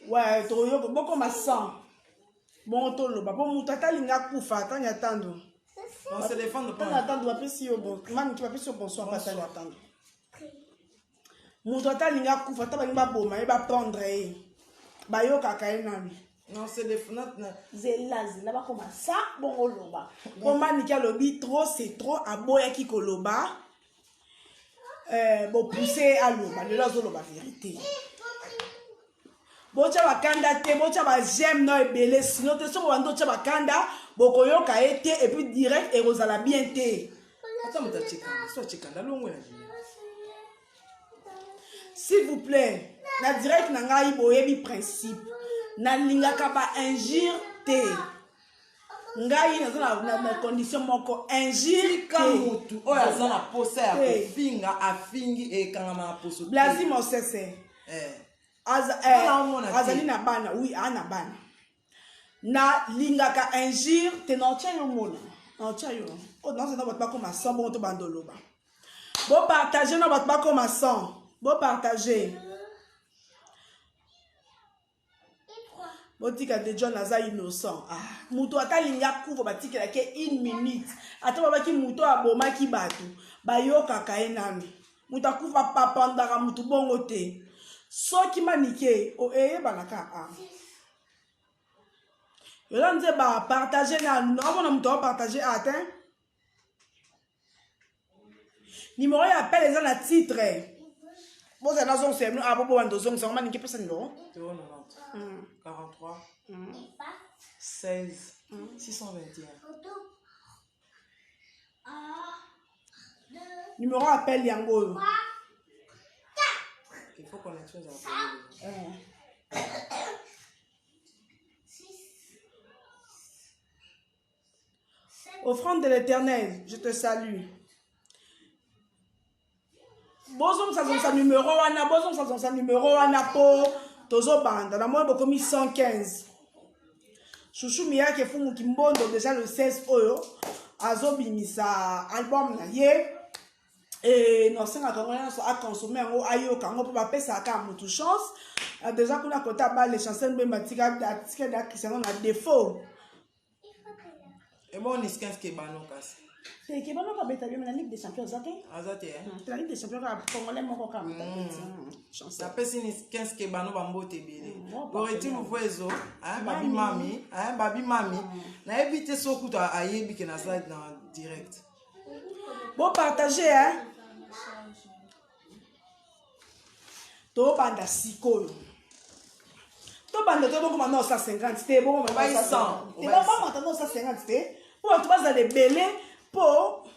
Ouais, toyo boko masan. Bon tolo ba bon mutata linga kufa tanya tando. On se défend pas. Tanya tando ba pesi yo bon. Man qui va pesi yo bonsoir pas tanya tando. Mutata linga kufa ta ba linga boma e ba prendre. Ba yo kakae nami. Non, c'est des fenêtres. Zela ba koma sa bon oloba. Comment ni lobi trop c'est trop aboya ki koloba. Bon pousser à loba, le lazo loba vérité. Bocha bakanda te, bocha ba j'aime no ebele, sinon te so wando cha bakanda, bokoyo ka été et puis direct et rozala bien te. Attends, mais t'as checké, s'il vous plaît, na direct na ngai boyebi principe. Na lingaka ba injure te. Ngai na condition moko injure te. Oya za na posa ya kofinga afingi e kangama na poso. Blasime osese. Azali na bana, oui, ana bana. Na lingaka injure te non tia yo mona. Non tia yo. Oh non, c'est non batba comme ça bon to bandolo ba. Bon partager non batba comme ça. Bon partager. Botika de John Aza innocent. Ah, muto ata linga kuvo batika ke 1 minute. Ata babaki muto aboma ki batu. Bayoka kaenami. Muta kuva papa ndaka mutu bongo te. Soki manike o balaka a. Yolanze ba partager na non muto partager atteint. Numéro ya appel les na titre. Bon ça dans c'est nous abobo bandozong ça manike personne non. 43 16 621. Numéro appel yango. Il faut qu'on ait chose à Offrande de l'Éternel, je te salue. Bozom sa numéro wana, bozom sa numéro wana po tozo banda na moi bokomi 115. Chouchou Mia ke fumu kimbondo déjà le 16 oyo azobimisa album na ye et non senga kangona so a consommer ngo ayo kango po ba pesa ka mutu chance déjà kuna kota ba les chansons be matika da Cristiano na défaut. Et bon is 15 ke bano kasi. C'est qui va pas bêta bien la Ligue des Champions zaké. Azate la Ligue des Champions congolais moko kam. Chance. Ça pèse ni 15 ke bano bambote belé. Boreti mvuezo, babi mami, babi mami. Na éviter sokuto ayebi ke na slide dans direct. Bon partager hein. To banda sikoyo. To banda to boko mano 150 te bon mano 100. Te ba pas mano 150 te. Pour tu vas aller belé pour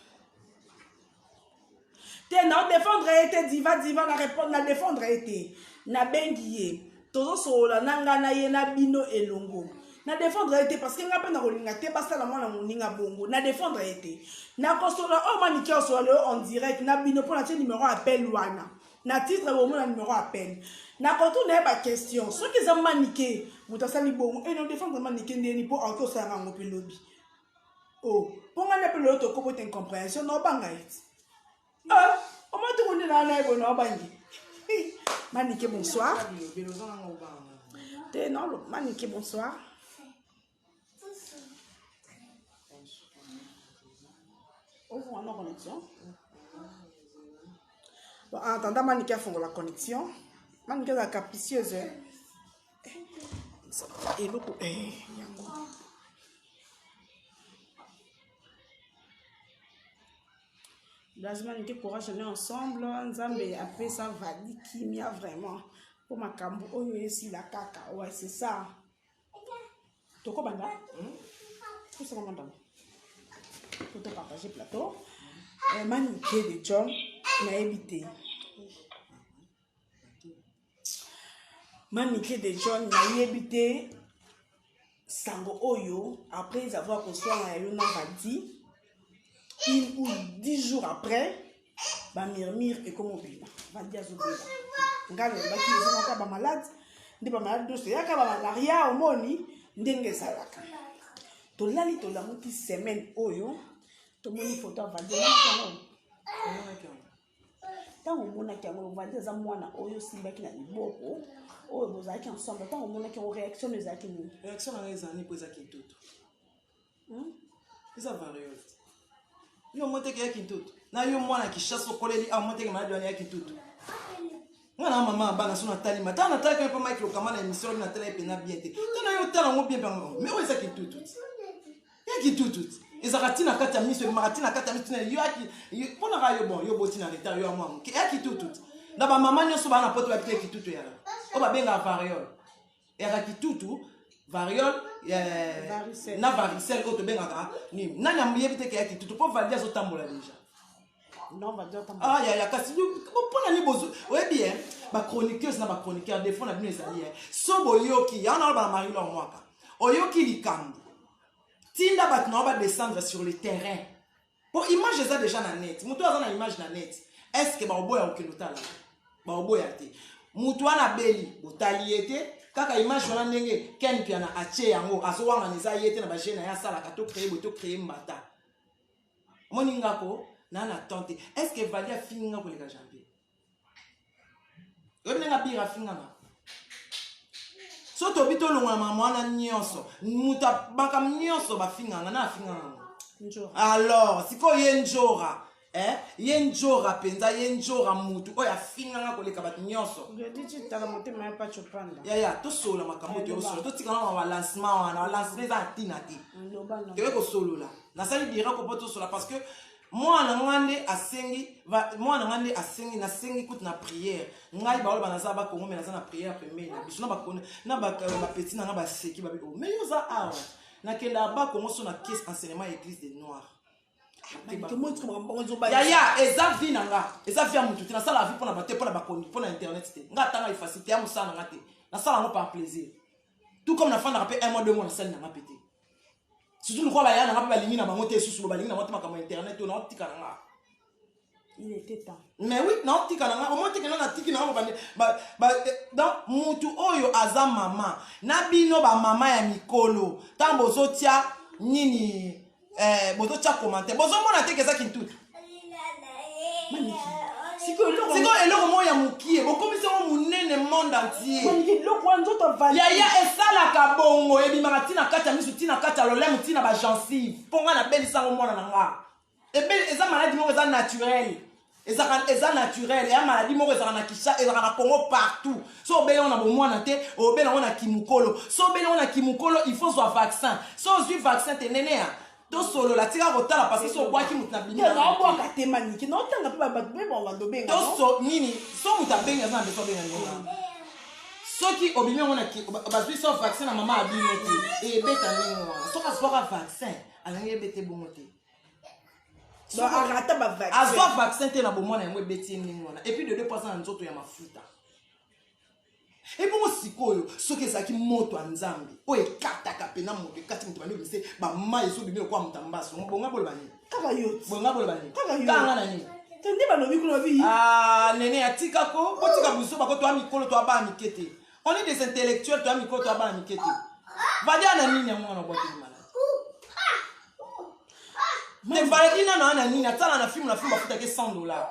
te non défendre été diva na répondre na défendre été na bengiye tozo sola nanga na ye na bino elongo na défendre été parce que ngapa na kolinga te basa la mwana moninga bongo na défendre été na kosola o maniki osola en direct na bino pour na numéro appel wana na titre au moins numéro appel na kotourner ba question ce qui za manike mutasali bongo et non défendre manike ndeni pour auto sanga ngopi lobby. Oh, pour moi, on a peu de incompréhension, non, pas ah, on m'a tout donné dans la bonne bangi. Manique, bonsoir. Non, Manique, bonsoir. Ouvre la connexion. Bon, en attendant, Manique a fait la connexion. Manique est capricieuse. Et l'autre, Lazima nike courage aller ensemble nzambe après ça va dire kimia vraiment pour makambo oyo esi la kaka ouais c'est ça toko banda tout ça banda pour te partager plateau Manique de John na évité Manique de John na évité sango oyo après avoir reçu un yo na va dire 1 ou 10 jours après, ba murmure et comme obila. Va dire zobila. Ngalo ba ki zo ka ba malade, ndi ba malade do se ya ka ba malaria omoni ndenge salaka. To lali to la muti semaine oyo, to moni photo va dire ntango omonaki yango ovandi eza mwana oyo osimbaki na liboko oyo bozalaki ensemble ntango omonaki yango réaction ezalaki nini réaction nanga ezala nini mpo ezaki ntutu eza variole yo moteke yaki ntutu na yo mwana kishasa okoleli awa moteke maladi wana yaki ntutu mwana mama abana so natali mata natalaki mpe mike lokama na émission na tala epena bien te tana yo tala yango bien mpengo mais oyo ezaki ntutu yaki ntutu ezalaka ntina kati ya miso emaka ntina kati ya miso yo yaki mponaka yo bon yo boti na retard yo ya mwa moke yaki ntutu na bamama nyonso bana poto babite kitutu yaka oyo babengaka variole yaka kitutu variole na varicelle oyo tobengaka nini nani ayebi te ke ya kitutu mpo valide azotambola deja yaya kasi mpona ni bozo oyebi bachroniqueuse na bachroniqueur defo na bino ezali so boyoki yango naloba na marilo ya mwaka oyoki likambo tinda bato na badescendre sur le terrain po image eza deja na net moto aza na image na net estce baoboya okende otala baoboya te moto wana beli botali ye te kaka image wana ndenge ken piana atie yango azowangana eza ye te na bagene na ye asalaka tocreye boye tocreye mbata omoni ngako na na tante est-ce que vali afinga koleka janvier oyebi ndenge abira afinganga so tobi tolongola mama wana nyonso moto bakam nyonso bafinganga na afinganga alors sikoyo ye njora ye njora mpenza ye njora mutu oyo afinganga koleka bato nyonso yaya tosola makambo toyosola totikana na balancement wana balancement eza atina te toye kosolola nasali dirako mpo tosola parce que mwana ngande asengi nasengi kutu na prière ngai baoloba naza bakongo me naza na prière pembeni na biso na bapeti nanga baseki babi mais yoza awa nakenda bakongo so na caisse enseignement église des noirs yaya eza vi nanga eza vi ya mutu te nasala vi mpona bate mpona bakondi mpona internet te nga atanga efacité ya mosala nanga te nasala yango par plaisir tout comme nafandaka mpe 1 mois 2 mois nasali nanga mpe te surtout lokwa baya nanga mpe balingi na bango te esusu balingi nango te makambo ya internet oyo naotika nanga mais oui naotika nanga omotekena natiki nango donc mutu oyo aza mama na bino bamama ya mikolo ntango bozotia nini bozotia commentaire bozomona te kezaki ntutu sikoyo eloko moko ya mokie bokomisi yango monene monde entier yaya esalaka bongo ebimaka ntina kati ya miso ntina kati ya lolemo ntina bagensive mpo nga nabelisango mwana na nga eza maladi moko eza naturel eza naturel eya maladi moko ezalaka na kisha ezalaka na congo partout so obeli yango na bomwana te obeli yango na kimukolo so obeli yango na kimukolo il faut zwa vaccin so ozwi vaccin te neneya tosolola tika kotala parce que so obwaki mutu na binaobwaka te maniki naotanga mpe bato mpe bandobenga nini so mutu abenga eza na beso abenga nionga soki obimi yango bazwi so vaccin na mama abino te ebeta ndenge wana soki azwaka vaccin alingi ebete bongo te azwa vaccin te na bomwana yango ebeti ye ndenge wana epuis de 2% na nzoto ya mafuta ebongo sikoyo soki ezalaki moto ya nzambe oyo ekataka pena moto ekati moto bandi obise bama ezobimi lokwa moto ya mbaso bonga boloba nini bonga boloba nini kanga na nini nde balobi kuna bi nene atikako botika biso bako toya mikolo toya bana mike te on est des intellectuels toya mikolo toya bana mike te vadia na nini yango wana bwateli maladi tevalaki nano ana nini atala na filme bafutaki $100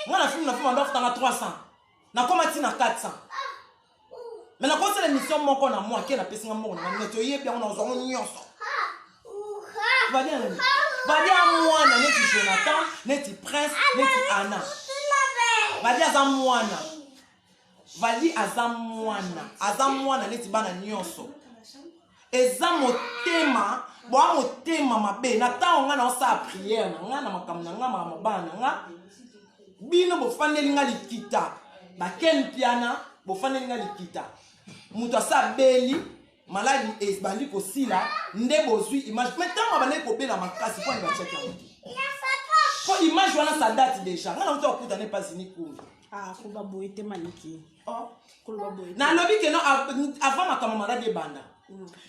mwana filme ando afutanga 300 nakoma ntina 400 mais nakosala émission moko na moi ke napesinga mbongo na ngai toyebi yango nazwango nyonso vadia mwana neti Jonathan neti Prince neti Anna vali aza mwana vali aza mwana neti bana nyonso eza motema boa motema mabe na ntango nga naosala priere na nga na makambo na nga mabana na nga bino bofandeli nga likita baken piana bofandeli nga likita moto asa beli maladi ebandi kosila nde bozwi image mais ntango abandeli kobela makasi mpo ani batiaki yango te po image wana sa date déjà nga na moto akuta ne pasini kumbi koloba boye te maniki nalobi keno avant makambo maladi ebanda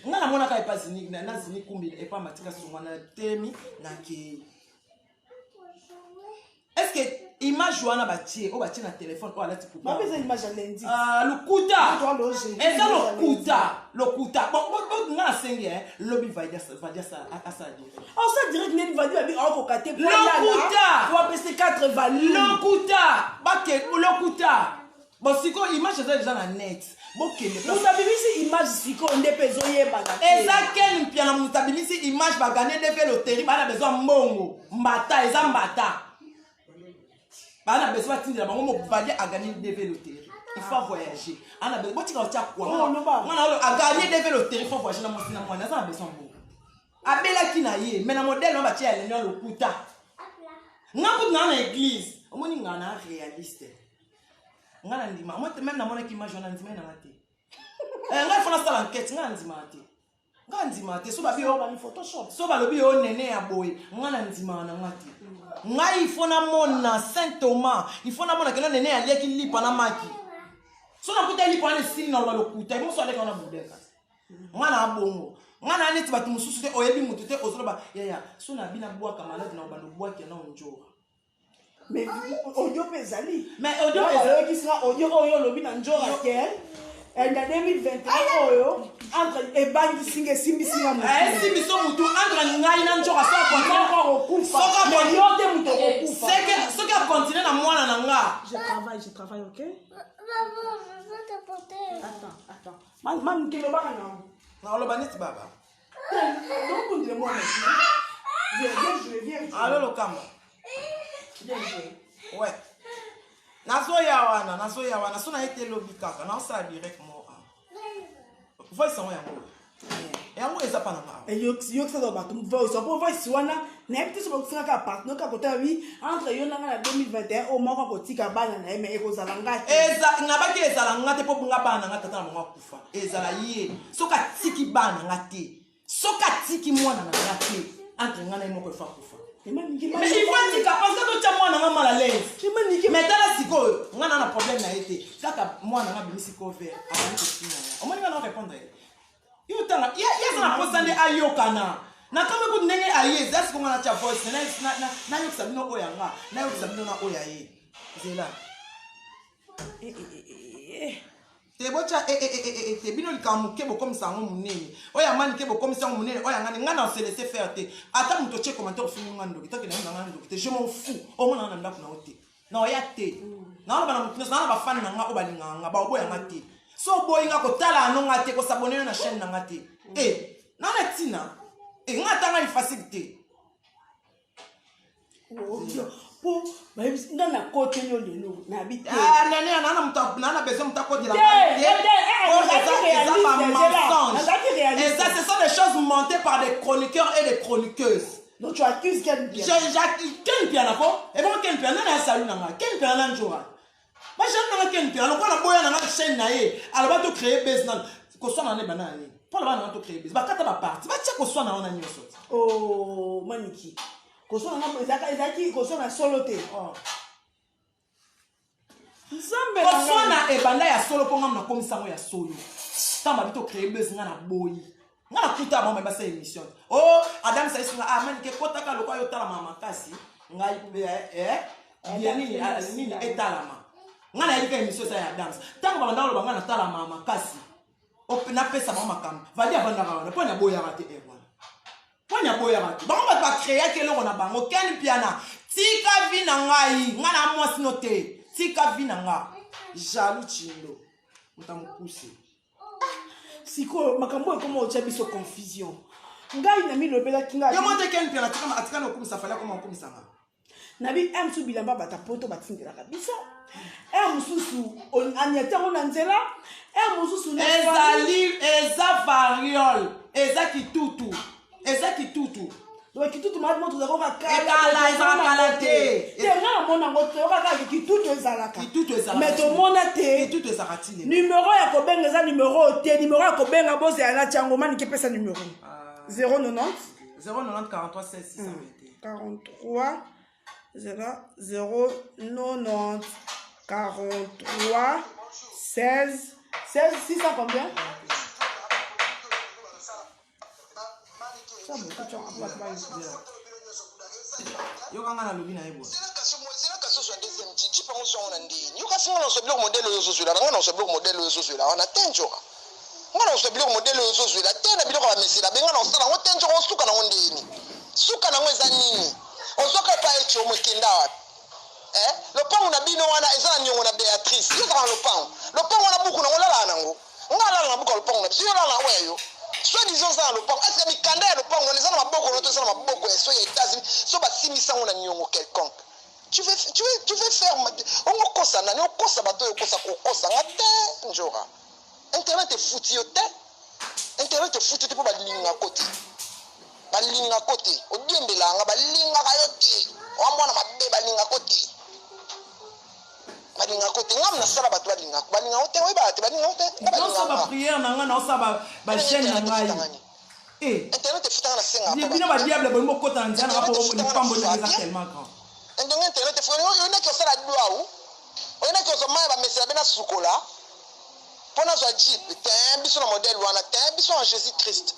nga namonaka epasini na zini kumbi epa matika songo na temi na ke est-ce que image wana batie o batie na téléphone o alati ma pesa image ya lundi lokuta eza lokuta bon nga nasengi lobi vadia asala direct ça direct neni vadi babi okokate lokuta wapese 4 vali lokuta bon siko image eza déjà na net bokende mutabimisi image siko nde mpe ezoyebana eza keni mpia na mutabimisi image bagane defe loterie bana besoin mbongo mbata eza mbata bana besoin batindela bango mobali agane defe loterie il faut voyager ana besoin botika otia kwa mwana agane defe loterie il faut voyager na mwasi na mwana aza na besoin mbongo abelaki na ye mais na modèle no batia ya leno lokuta ngambo na église omoni ngana réaliste ngana ndima moi même na mona ki image na ndima na mate ngai fona sala enquête ngana ndima te so ba bio ba ni photoshop so ba lobi o nene ya boy ngana ndima na ngati ngai fona mona Saint Thomas il faut na mona que nene ya lieki lipa na maki so na kuta lipa na sini na lokuta mo so aleka na budeka ngana abongo ngana neti batu mususu te oyebi mutu te ozoloba ya so na bina bwaka malade na obando bwaki na onjora. Mais audio pesali. Mais audio qui sera audio lobi na njora kel. En 2021 oyo entre ebangi singe simbi singa mutu. Simbi so mutu entre ngai na njora so encore okufa. Mais yo te mutu okufa. C'est que continuer na mwana na nga. Je travaille, OK? Attends. Man kelo baka na. Na loba neti baba. Donc on demande. Viens. Allo lokamba. Ouais. Nazoya wana sona été lobby kaka na ça direct mo. Voice son yango eza pa na ma. Yo ça doit battre voice pour voice wana na petit so ba ka partner ka kota wi entre yo na 2021 au moko ko tika bana na eme eko zala ngati. Eza ngabaki ezala ngate po bunga bana ngata na mwa kufa. Ezala ye. Soka tiki bana ngate. Soka tiki mwana na ngate. Entre ngana moko fa kufa. Mais il faut dire parce que tu as moi na mal à l'aise. Mais dans la siko, on a un problème na été. Kaka moi na bimi siko vert, avant que tu n'as. On va répondre. Yo tanga, ya na posande ayokana. Na kama ko ndenge aye, that's ko ngana cha voice na yo sabino oyanga, na yo sabino na oyaye. Zela. Te bocha te bino likamuke bo comme ça munene oya mani ke bo comme ça munene oya ngana on se laisser faire te ata muto che commentaire fini ngando kitaki na ngando te je m'en fous o mona na ndako na ote na oya te na bana muto na ba fan na nga o balinga nga ba oboya ngate so boy nga ko tala no ngate ko s'abonner na chaîne na ngate na na tina ngata nga facilité pour na côté yo lelo na bité nana besoin muta côté la et ça ce sont des choses montées par des chroniqueurs et des chroniqueuses. Donc tu accuses Ken Pia. Ken Pia nako et bon Ken Pia nana salu nanga Ken Pia nana njora ba jeune nanga Ken Pia nako na boya nanga chaîne na ye alors ba to créer business ko so na ne banani pour la bana to créer business ba kata ba parti ba tia ko so na ona nyoso oh maniki koso na ngabo ezaki koso na solo te nzambe koso na ebanda ya solo po ngam na komisango ya solo tamba bito créer buzz nga na boyi nga na kuta ba ba sa émission adam sa isinga man ke kota ka lokwa yo tala mama kasi ngai nini etalama nga na yika émission sa ya dance tanga ba ndalo ba nga na tala mama kasi na pesa mama kam vadi abanda ka po na boya rate Ponya boya rati. Bango ba créer ke loko na bango Ken Piana. Tika vi na ngai, nga na mwasi note. Tika vi na nga. Jaloux chindo. Mutamukuse. Siko makambo ko mo chabiso confusion. Ngai na mi lobela kinga. Yo monte Ken Piana tika atika na okumisa fala ko mo okumisa nga. Nabi amsu bilamba bata poto batindela kabisa. Mususu on anyata on nzela. Mususu na eza variole. Eza kitutu. Eza kitutu. Donc kitutu ma montre zako ka kala eza kala te. Te nga mona ngoto ka kitutu ezalaka. Kitutu ezalaka. Mais to mona te. Kitutu ezalaka tine. Numéro ya ko benga za numéro te, numéro ya ko benga boss ya na chango mani ke pesa numéro. 090 090 43 16 621. 090 43 16 600 combien? Yo kanga na lobi na ebo. pango songo na ndini yoka singa na sobilo modèle yo zozula na ngana sobilo modèle yo zozula wana tenjoka ngana sobilo modèle yo zozula tena biloko ba mesila benga na osala ngo tenjoka osuka na ndini suka na ngo eza nini ozoka pa echo mokenda wapi lopango na bino wana eza na nyongo na Beatrice yo za lopango na buku na ngolala nango ngala na buku lopango na biso yo la na weyo soit disons ça lopango est-ce que mikanda ya lopango eza na maboko na to eza na maboko ya so ya États-Unis so ba simisa ngo na nyongo quelconque tu veux faire on kosa nani on kosa bato yo kosa ko kosa ngate njora internet est foutu yo te internet est foutu te po balinga côté odiembelanga balinga kayote wamwana mabe balinga côté ngam na sala bato balinga ote oy ba te balinga ote balinga ba prière na nga na osa ba chaîne na ngai internet est foutu na senga bino ba diable ba mo kota nzana ba po le pambo na tellement grand internet fo yo na ki osala dua ou yo na ki osoma ba message bena sukola pona za jeep te biso na modèle wana te biso en Jésus Christ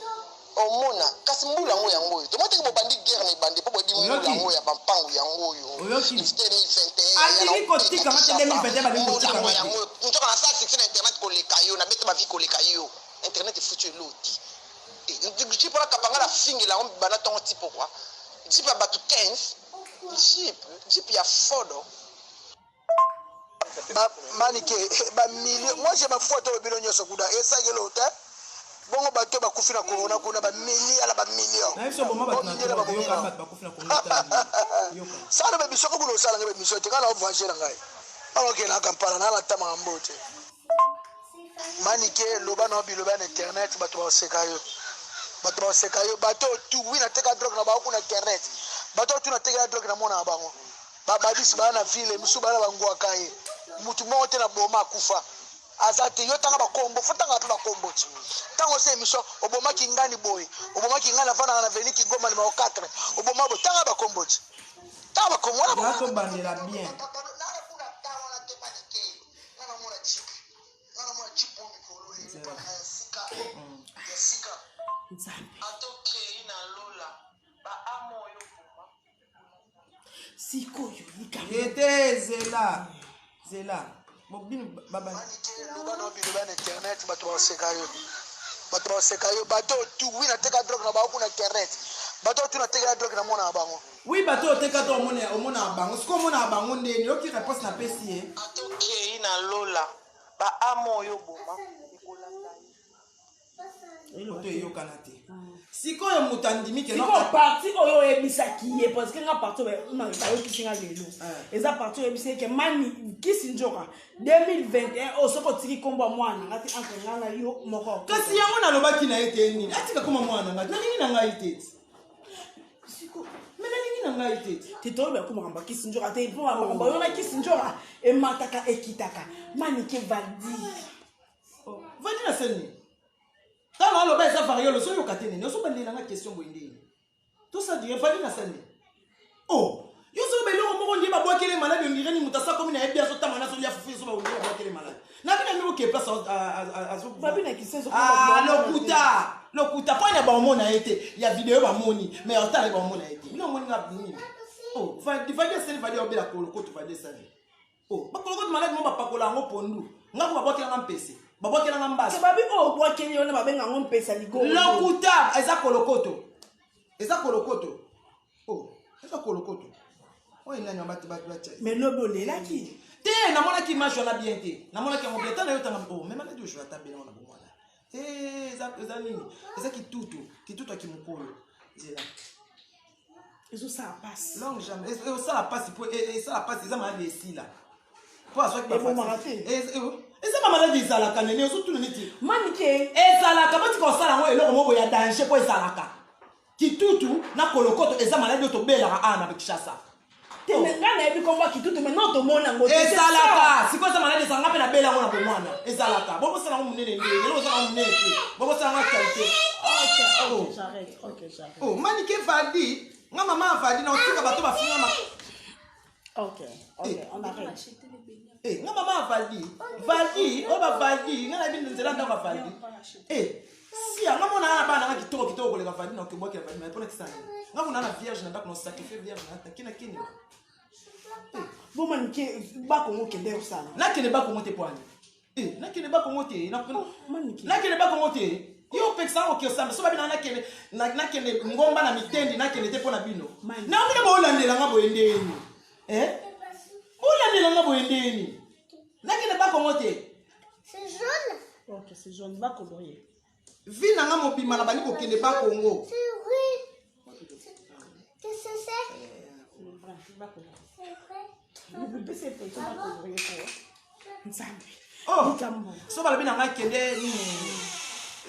omona kasi mbula ngo yango to moteki bo bandi guerre na bandi po bo di mbula ngo ya bampangu yango yo ifiteni 21 ali ko tika mate 2021 ba ko tika yango ntoka na sa section internet ko leka yo na beto ba vi ko leka yo internet est foutu loti et jeep la kapanga la fingela on bana tongo tipo quoi jeep ba batu 15 Jeep ya fodo. Manike, million. Moi j'ai ma photo au bilon nyoso kuda. Et ça gelote. Bongo bato ba kufina corona kuna ba million ala ba million. Na hizo bomba ba kufina corona. Ça ba bisoko kuno sala ngebe misoti kana obvangela ngai. Alors que na kampala na la tama mbote. Manike loba na biloba na internet bato ba sekayo. Bato ba sekayo bato tu wina teka drogue na ba kuna internet. Bato tu na teka drogue na mona bango. Babadisi bana vile musu bana bangwa kai. Mutu mote na boma kufa. Azate yo tanga bakombo futanga pa bakombo ti. Tango se miso oboma kingani boy. Oboma kingana fana na veni kigoma ni ma 4. Oboma bo tanga bakombo ti. Tanga bakombo na ba to bandela bien. Sikoyo ete zela bobino baba lobano biloba na internet bato baseka yo bato tu wina teka drogue na bango na internet bato tu na teka drogue na mona bango oui bato teka to omona bango siko omona bango ndeni yoki réponse na pesi ye atokei na lola ba amo yo boma ilo to eyokana te sikoyo moto andimi ke siko parti oyo oyebisaki ye parce que nga parti bayokisi nga lelo eza parti oyebisaki ke mani kisi nzoka 2021 soki otiki kombo ya mwana ngati entre nga na yo moko kasi yango nalobaki na ye te nini atika koma mwana ngati nalingi na ngai te mais nalingi na ngai te tetoyoba yakomaka kisi nzoka te mpo makambo oyo na kisi nzoka emataka ekitaka manike valdi vandi na seni tala aloba eza variole so yoka te nini oso bandelanga question boye ndeni tosa dire vandi na seni yo so beloko moko ndie babwakele malade ondire ni moto asa komi na yebi azotanga na solia fufu so baondire babwakele malade nabina mbi oke place lokuta po ane baomona ye te ya video bamoni mais otala baomona ye te bino omoni na nini vadi aseni vadi obela kolokoto vadi esali bakolokoto malade mo bapakola yango pondu ngako babwakelanga mpese babwakelanga mbasi babi obwakeli yo na babenga yango mpesa ligo lokuta eza kolokoto eza kolokoto oyo nani wabati mais lobi olelaki te namonaki image wana bien te namonaki yango bien tana yo tanga mais maladi oyo ata bena wana bomwana eza nini eza kitutu akimokolo zela ezosala pasi longue jamais ezosala pasi po esala pasi eza maladi esila po azwaki eza bamaladi ezalaka nene ozotuna neti manike ezalaka batika osala yango eloko moko ya danger po ezalaka kitutu na kolokoto eza maladi oyo tobelaka awa na Kinshasa nga nayebi kombo kitutu maintenant tomona yango ezalaka sikoyo eza maladi ezalanga mpe na bela yango na bomwana ezalaka bobosala yango monene ndenge eloko ozala yango monene te bobosala yango qualité manike vadi nga mama avadi na otika bato bafingama nga mama avadi oyo bavadi nga nayebi nzela ndako avadi si nga mona na bana nga kitoko koleka vadi na okebwakela vadi mais mpona kisani nga mona na vierge na ndako na osacrifie vierge na kina kini Bon, man, qui va comment qu'il est au salon. Là, qui n'est pas comment t'es poigné. Eh, là, qui n'est pas comment t'es. Là, qui n'est pas comment t'es. Yo peksa oki osamba so babina nakele ngomba na mitendi nakele te pona bino na mina bolandela nga boyendeni bolandela nga boyendeni nakele ba komote c'est jaune. OK, c'est jaune ba colorier vi na nga mobima na bali kokele ba Congo C'est oui. Qu'est-ce que c'est? c'est vrai. oh so balobi na nga kende ni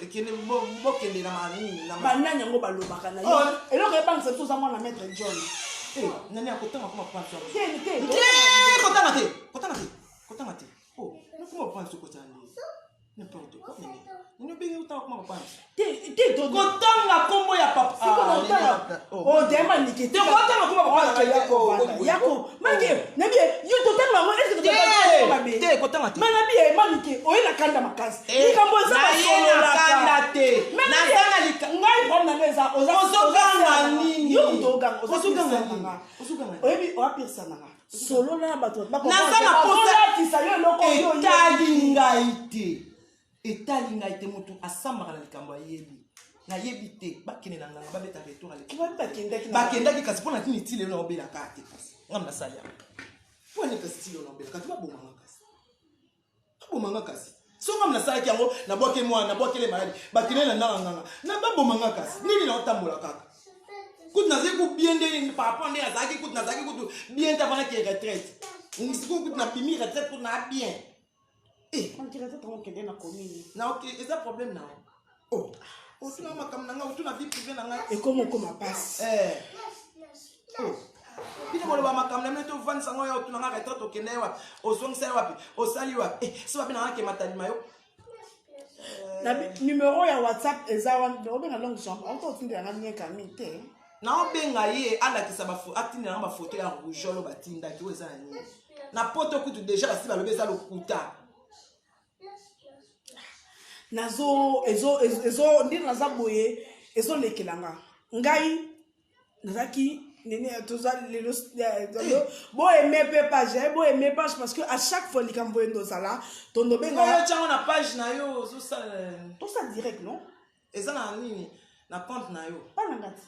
kende bokende na mani na bananya ngo balobaka na yo eloko ebangisa tout ça moi na maître John nani akotanga kuma panso te kotanga te oh nakuma panso kotanga n'importe quoi nini bengi utanga kuma panso te kotanga kombo ya papa oh dema nikete kotanga kuma papa yako mange nabi yo totanga ngo est-ce que tu te kotanga te mana bi manike oyela kanda makasi likambo za solo la kanda te na tanga ngai prendre na neza ozoganga nini yo ozoganga ozoganga oyebi o apirsa nanga solo la bato nasanga posa tisa yo loko yo etali ngai te moto asambaka na likambo ayebi nayebi te bakende na nganga babeta retour bakendaki kasi mpo na tini tile na obelaka te kasi ngam nasali yango mpo ane kasi tile na obelaka te babomanga kasi so ngam nasalaki yango nabwake mwana nabwakele maladi bakende na ndanga nganga na babomanga kasi nini na otambola kaka kutu nazali kubien nde par rapport nde nazalaki kutu bien te avanaki retraite kutu napimi retraite kutu na bien na ok eza problème na oh otuna makambo na nga otuna vie privée na nga ekomokoma pasi bino boloba makambo na mine tovandisa ngo ya otuna nga retraite okende wapi ozongisa wapi osali wapi so babi na nga kematalima yo numéro ya WhatsApp eza wana obenga longue jambe ototindela nga mieka mi te na obenga ye alakisa atindela nga bafoto ya rougeole batindaki oyo eza na nini na poto kutu deja basi balobi eza lokuta nazo ndiri naza boye ezolekelanga ngai nazaki nene toza lelo boyeme pe page boyeme page parce que à chaque fois likambo endo zala tondo benga yo tyango na page na yo ozosala tosa direct non eza na nini na compte na yo pana ngati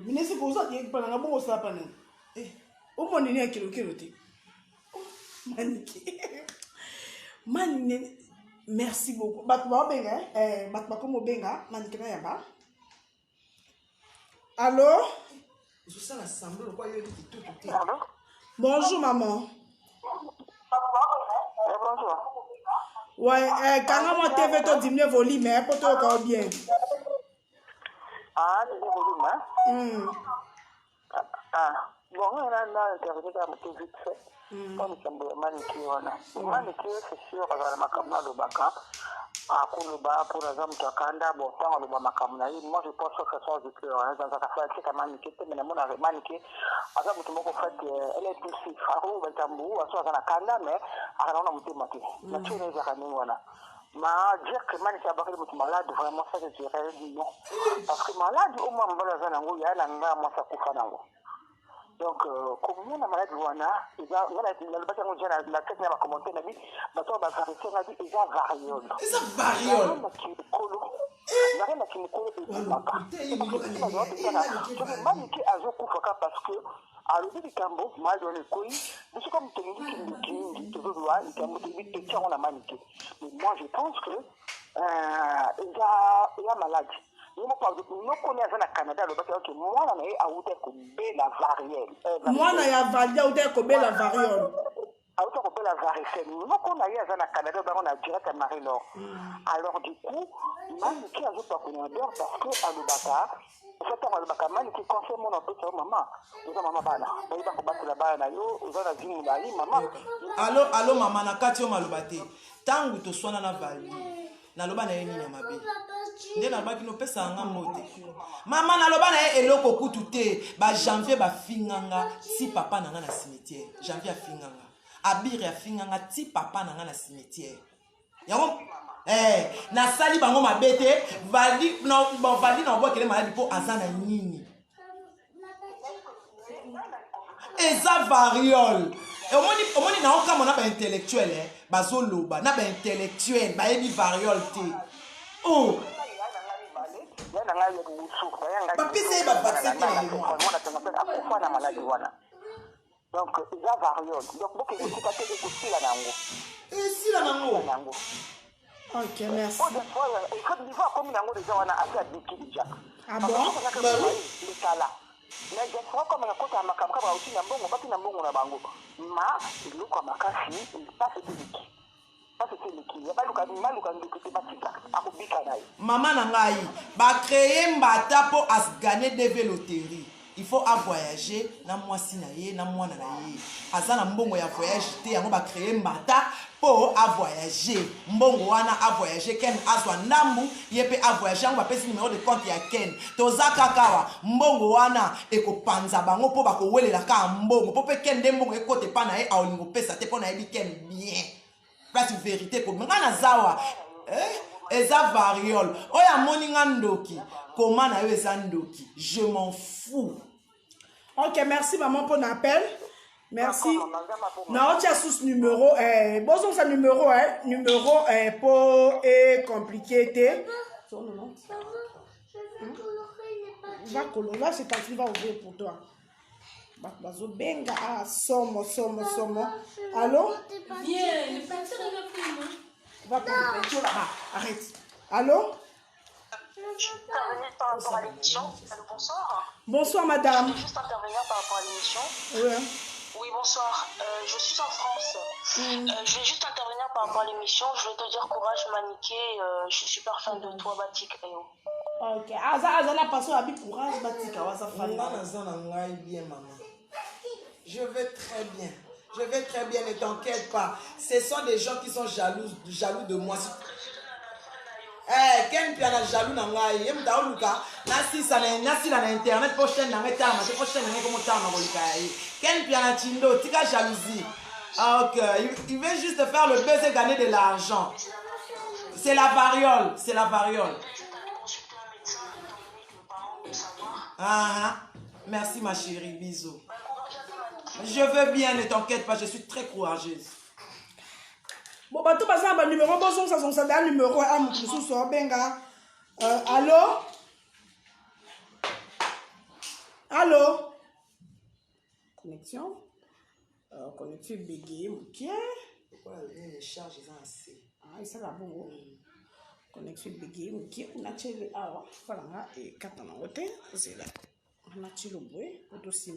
minesi koza direct pana ngabo osala pana omoni ni akilokelo te manike merci beaucoup bato baobenga bato bakomo benga manikena yaba allô bonjour maman Bonjour. ouais kanga mo TV to diminuer volume pour to ko bien Ah, c'est volume bon on a intervenu dans le vite fait. On est tombé maniki c'est sûr dans makamna do baka akuluba pour exemple takanda bon tant le makamna moi je pense que ça soit du cœur dans ça fait que maniki mais mon avec maniki asa mutu moko fait elle est plus faro batambu aso kana kanda mais anaona mutu mati na tune za kanini wana ma dire que maniki abakali mutu malade vraiment ça je dirais non parce que malade au moins mbala za nango ya na nga moi ça kufa nango. Donc, comme on a maladie, on a la tête n'a pas commenté, on a dit, maintenant, on va faire on a dit, il y a variole. Il y a variole. Il y a rien qui me colle et qui m'a pas. Maniki a joué Koufaka parce que, à l'objet du Cambo, mal dans le couille, mais c'est comme tu dis qu'il te veut voir, il te tient en a maniqué. Mais moi, je pense que, il y a maladie. Nous connaissons le Canada, le bateau que moi, on a outé que la variole. Moi, on a validé outé que la variole. Outé que la variole. Nous connaissons le Canada, on a direct à Marie-Laure. Alors, du coup, Maniki a joué par Canada parce que à l'Obaka, c'est un Obaka, Maniki conseille mon peu sur maman. Nous avons maman bana. Il va combattre la bana, nous avons dit Moulali, maman. Allô, maman, na katio malobate. Tangu to swana na vali. Na loba na yeni na mabe. Nde na baki no pesa nga mote. Mama na loba na eloko kutu te. Ba janvier ba finganga si papa na nga na cimetière. Janvier a finganga. Abire a finganga ti papa na nga na cimetière. Yango na sali bango mabete vali na obo kele maladi po azana nini. Eza variole. omoni na okamo na baintellectuel bazoloba na baintellectuel bayebi variole te oh bapesa ye bavaccin te na ye donc eza variole donc boke ekotika te ekosila nango esila nango. Ok, merci. Côte d'Ivoire comme nango déjà wana asi adiki déjà. Ah bon? Lekala. Mais je crois comme na kota makamka ba uti na mbongo bati na mbongo na bango. Ma iluka makasi passe teliki. Passe teliki. Ya baluka maluka ndikiti batika. Akubika nayo. Maman na ngai ba créer mbata po as gagner des loteries. Il faut à voyager na mwasi na ye na mwana na ye azana mbongo ya voyage te yango ba créer mbata po à voyager mbongo wana à voyager ken azwa ndambu yepe à voyager yango ba pesi numéro de compte ya ken tozaka kawa mbongo wana ekopanza bango po bakowelela ka mbongo po pe ken de mbongo ekote pa na ye aolingo pesa te po na yebi ken bien place vérité ko ngana zawa eza variole oya moninga ndoki comment na yo eza ndoki je m'en fous. Ok, merci maman pour l'appel. Merci. Non, tu as sous numéro. Bon, ça numéro, numéro pour compliqué. Va colorer, là c'est quand il va ouvrir pour toi. Bazo benga ah somo. Allô? Viens, le peinture est là pour moi. Va prendre le peinture là-bas. Arrête. Allô? Je suis intervenir par rapport à l'émission. Bonsoir. Bonsoir madame. Je vais juste intervenir par rapport à l'émission. Oui. Oui, bonsoir. Je suis en France. Je vais juste intervenir par rapport à l'émission. Je vais te dire courage, Maniké. Je suis super fan de toi, Batik. Ok. Ah, la passion a courage, Batik. Bien, maman. Je vais très bien. Je vais très bien, ne t'inquiète pas. Ce sont des gens qui sont jaloux de moi. Ken piana jaloux na ngai yem ta oluka na sisa na internet po chaîne na ngeta ma po chaîne na comme ta ma bolika yi Ken piana chindo tika jalousie. OK, il veut juste faire le buzz et gagner de l'argent. C'est la variole. Merci ma chérie, bisous. Je veux bien, ne t'inquiète pas, je suis très courageuse. Bon, bah, tout passe à un numéro, bon, ça un numéro, à mon plus sur benga. Allô? Allô? Connexion? Connexion bégayée, ok. Les charges sont assez. Ah, ça va bon. Connexion bégayée, ok. On a tiré, alors, voilà, et quand on a ôté, c'est là. On a tiré le bruit, pour tout ce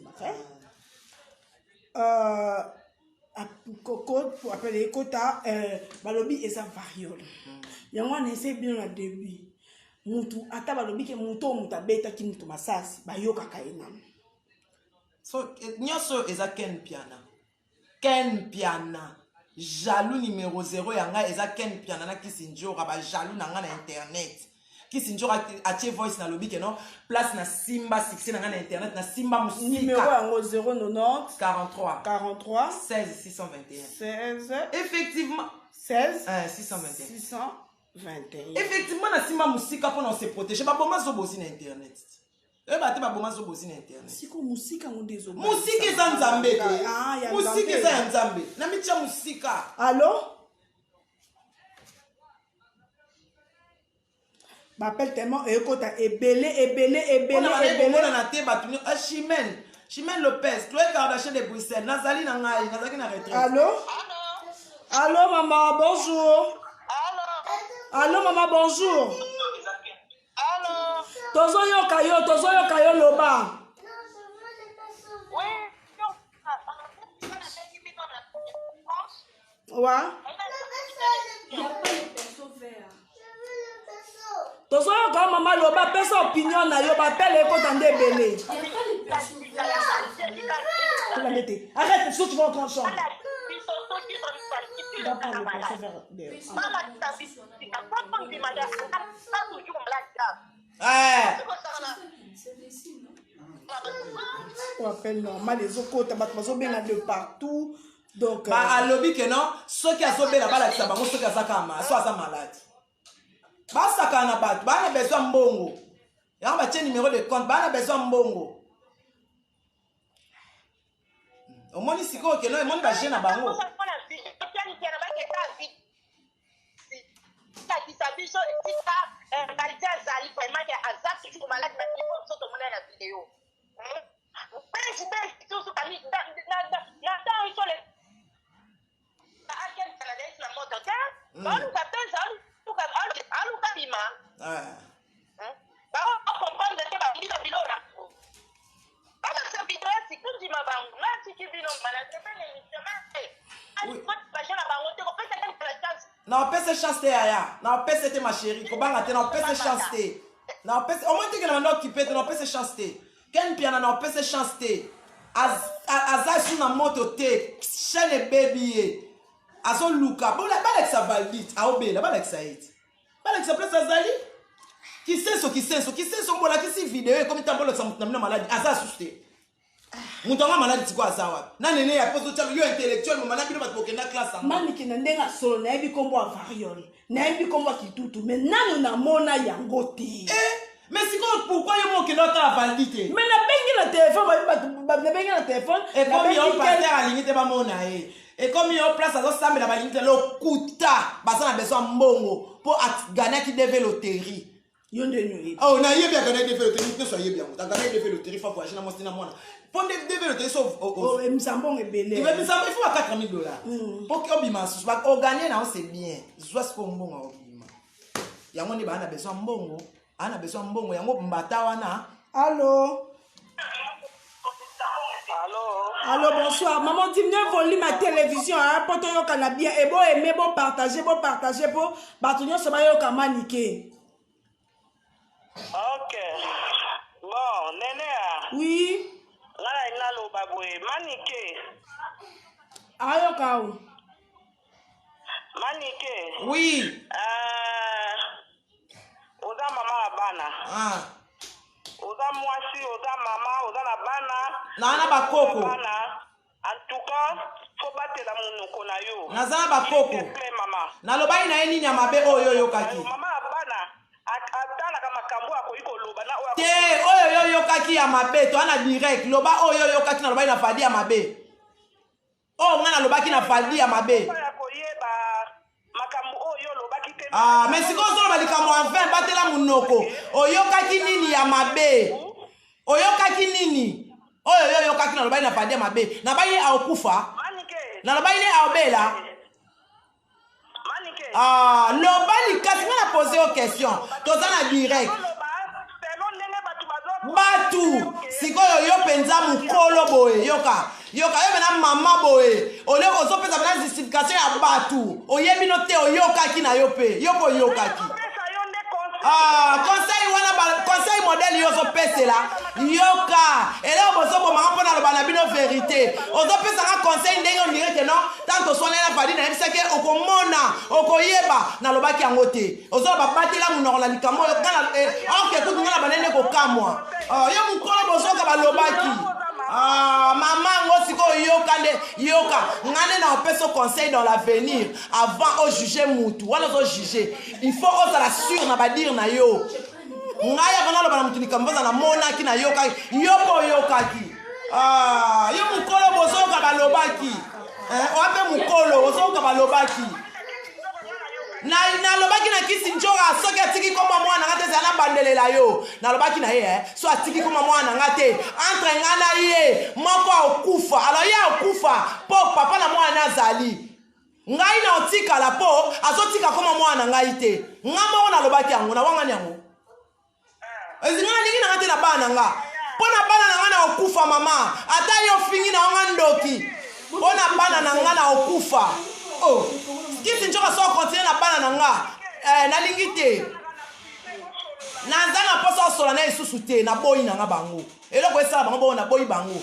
pour appeler Kota, balobi eza variole. Yango on essaie bien au début. Mutu ata balobi ke mutu beta ki mutu masasi bayoka kaina. So nyoso eza Ken Piana. Jaloux numéro 0 yanga eza Ken Piana na kisinjora ba jaloux na nga na internet. Kisinjora atie voice na lobi ke non place na Simba succès na nga na internet na Simba musika. Numéro yango 090 43 16 621. Effectivement 16 621. Effectivement na Simba musika pour on se protéger ba boma zo bosi na internet. Ba te ba boma zo bosi na internet. Siko musika ngondezo. Musika eza nzambe te. Musika eza nzambe. Na mitia musika. Allô? M'appelle tellement écoute ebele on a té batuni Chimène Lopez Chloé Kardashian de Bruxelles Nazali na ngai nazaki na retraite. Allô maman, bonjour. Allô maman, bonjour. Tozoyoka yo loba. Ouais. Tozoyo quand maman loba pesa opinion na yo bapele ko tande belé. Arrête, si tu vas entrer en chambre. On appelle normal les autres bato bien de partout. Donc ba lobby que non, ceux qui a sauvé la balle ça bango ceux qui a zakama, soit ça malade. Basta kana bato, ba na besoin mbongo. Ya ba tie numéro de compte, ba na besoin mbongo. omoni sikoyo keno emoni bagene na bango biso etika qualité azali vraiment ke aza toujours malade na niveau so tomona na vidéo pesi tout kami na temps iso le aken canada na moto ka aluka pesa aluka bima ba comprendre que ba bino bilona parce que vidéo c'est tout du mabango na tiki bino malade pas les na opese chance te yaya na opese te ma chérie kobanga te na opese chance te na opese au moins te que na occupé te na opese chance te ken piana na opese chance te aza su na moto te chaîne baby azo luka balekisa valite aobela balekisa ete balekisa place azali kisenso mbolakisi video ekomi tambolekisa moto na bino maladi aza susu te moto anga maladi tiko aza wapi na nene ya poso tya yo intellectuel mama na bino bato bokenda classe maniki na ndenga solo nayebi kombo ya variole nayebi kombo ya kitutu mais nano namona yango te mais sikoyo pourquoi yo mokende otala valide te mais nabengi na téléphone nabengi na téléphone ekomi yo paster alingi te bamona ye ekomi yo place azosambela balingi te lokuta baza na besoin mbongo mpo aganiaki deve loterie yo ndeni oyebi oh nayebi agana deve loterie nyonso ayebi yango agana deve loterie fa voyage na mwasi na mwana mpo deve loterie so emisambongo ebele emisambongo il faut ba 4000 $. Mpo obima susu oganye na c'est bien zwa siko mbongo obima yango nde bana besoin mbongo ana besoin mbongo yango mbata wana allô Allô, bonsoir. Maman, dis-moi, volume ma télévision, hein, pour ton yoka na bien. Et bon, aimer, bon, partager, pour batonio, ça va yoka maniquer. Ok. Bon, Nénéa. Oui. Là, il a le baboué. Maniqué. Ah, yoka où? Maniqué. oui Oza mama la bana. Oza mwasi, oza mama, oza la bana. na bakoko en tout cas, faut battre la monoko na yo. naza bakoko Mama. nalobai na ye nini ya mabe oyo oyokaki Mama bana atala kama kambo akoyiko loba na oyo. te oyo oyokaki ya mabe to ana direct loba oyo oyokaki nalobai na fadi ya mabe oyo nga nalobaki na fadi ya mabe mais sikoyo ozoloba likambo enfin batela monoko oyokaki nini ya mabe oyokaki nini oyo oyokaki nalobai na fadi ya mabe nabai ye aokufa nalobai ye aobela loba likasi nga na pose yo question toza na direct batu sikoyo yo mpenza mokolo boye yoka yo mena mama boye oleko ozopesa mena justification ya batu oyebi no te oyokaki na yo pe yo po oyokaki conseil modèle yo ozopesela yoka eleo bozobomanga mpo na loba na bino vérité ozopesanga conseil ndenge ondire ke non tant toswanela fadi nayebisaki okomona okoyeba nalobaki yango te ozoloba batela monoko na likambo oyo orke kutu nga na banene kokamwa yo mokolo bozoka balobaki mama ngo sikoyo yoka nde yoka ngane na opesa conseil dans l'avenir avant ojuge mutu wana ozojuge il faut ozala sûr na badire na yo ngai avant naloba na mutu likambo ozala monaki na yokaki yo mpo oyokaki yo mokolo bozoyoka balobaki oape mokolo ozoyoka balobaki nalobaki na kisi njoka soki atiki koma mwana nga te ezala na bandelela yo nalobaki na ye so atiki koma mwana nga te entre nga na ye moko aokufa alo ye aokufa mpo papa na mwana azali ngai na otikala mpo azotika koma mwana ngai te nga moko nalobaki yango nawangani yango ezinga nalingi na nga te na bana nga mpo na bana na nga na okufa mama ata ye ofingi na wanga ndoki mpo na bana na nga na okufa kisi njoka so continue na bana na nga nalingi te naza na poso osola na lisusu te naboyi na nga bango eloko esala bango boyo naboyi bango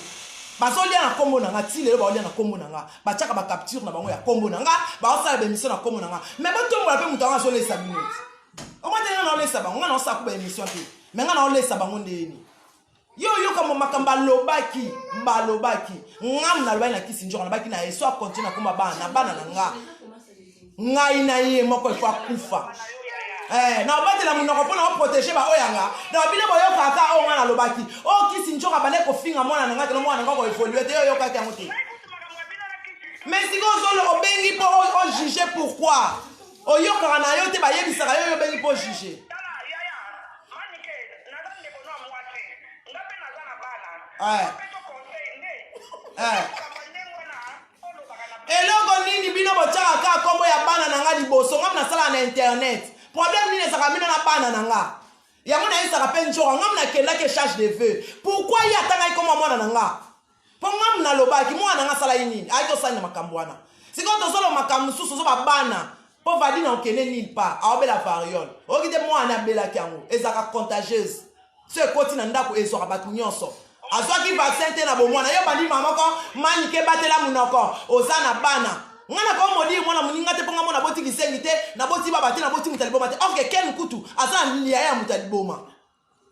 bazolia na kombo na nga ti lelo baolia na kombo na nga batiaka bacapture na bango ya kombo na nga baosala bemission na kombo na nga mais botombola mpe moto anga azolesa bino omwa te nga naolesa bango nga naosala kuba émission te mais nga naolesa bango ndeni yo yoka mo makambo balobaki ngamu nalobaki na kisi njoka nabaki na ye so akontinue na komba bana na nga ngai na ye moko ifo akufa na obatela monoko mpona oprotege baoyanga na bino boyokaka oyo nga nalobaki oyo kisi njoka bane kofinga mwana na nga te no mwana na nga koevolue te yo oyokaki yango te Mais si on bengi pour juger pourquoi? Oyokara na yo te ba yebisaka yo bengi pour juger. Eloko nini bino bochaka ka kombo ya bana nanga liboso ngam na sala na internet. Problème nini ezaka bino na bana nanga. Yango na isaka pe njora ngam na kenda ke charge de vœux. Pourquoi y atanga ikoma mwana nanga? Po ngam na lobaki mwana nanga sala nini? Aito sala na makambo wana. Siko to solo makambo susu so ba bana. Po vadi na okene nil pa. Aobela variole. Okite mwana bela kiango. Ezaka contagieuse. Ce koti na ndako ezora batu nyonso. Azwaki vaccin te na bomwana yo bandi mama ko manike batela munoko ozana bana ngana ko modi mwana muninga te ponga mwana boti kisengi te na boti baba te na boti mutaliboma te ok ken kutu azana liya ya mutaliboma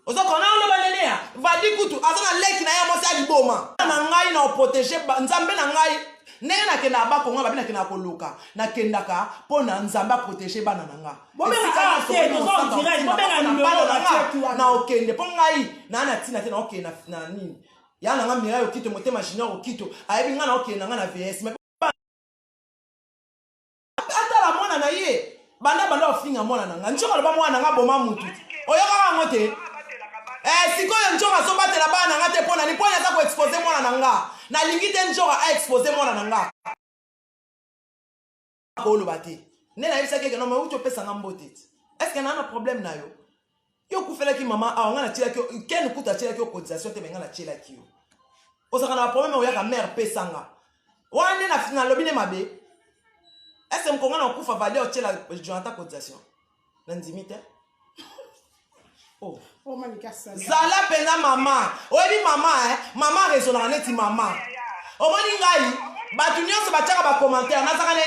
ozoko na ono banenea vadi kutu azana leki na ya mosi aliboma na ngai na protéger nzambe na ngai ndenge nakenda bako nga babina kena koluka nakendaka pona nzambe protéger bana nanga na okende po ngai na tina te na okenda na nini ya nanga mira okito motema junior okito ayebi nga na okenda nga na VS mais atala mwana na ye banda ofinga mwana nanga nchoka loba mwana nanga boma mutu oyokaka ngo te sikoyo nchoka so batela bana nanga te pona ni pona za ko exposer mwana nanga na lingi te nchoka a exposer mwana nanga ko lobate nena yebisa ke no mais uto pesa ngambo te est-ce que na na problème na yo yo kufela ki mama a nga na tila ki ken kuta tila ki cotisation te benga na tila ki yo osaka na problème o ya ka mère pesanga wana na lobine mabe est-ce que mkonga na kufa valeur tila joanta cotisation na ndimite oh zala pena mama oyebi mama mama raisonnera neti mama omoni ngai batu nyonso batiaka bacommentaire nazaka ne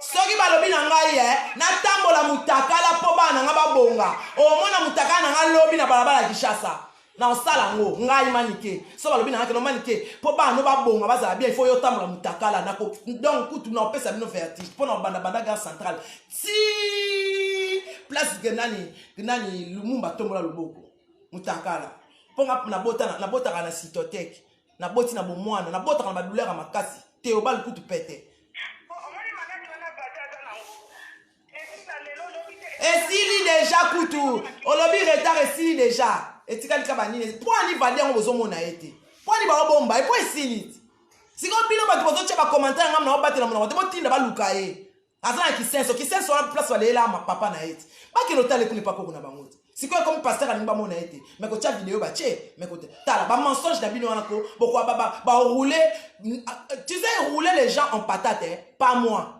soki balobi na ngai natambola mutakala po bana nga babonga omona mutakala na nga lobi na balabala Kishasa na osala ngo ngai manike so balobi na nga no manike po bana babonga bazala bien il faut yo tambola mutakala na ko donc kutu na opesa bino vertige po na banda gare centrale ti place genani Lumumba tombola loboko mutakala ponga na botaka na cytothèque na boti na bomwana na botaka na badouleur makasi teobal kutu pete esili déjà kutu olobi retard esili déjà etikali ka banini po ani vali ngo bozomona ete po ani ba bomba e po esili siko bino bato bozoche ba commentaire ngam na obatela mona bote botinda baluka ye azana kisenso na place balela ma papa na ete baki no tale kule pako kuna bangote siko comme pasteur alimba mona ete mais ko tia vidéo ba che mais ko tala ba mensonge na bino wana ko boko ba rouler tu sais rouler les gens en patate pas moi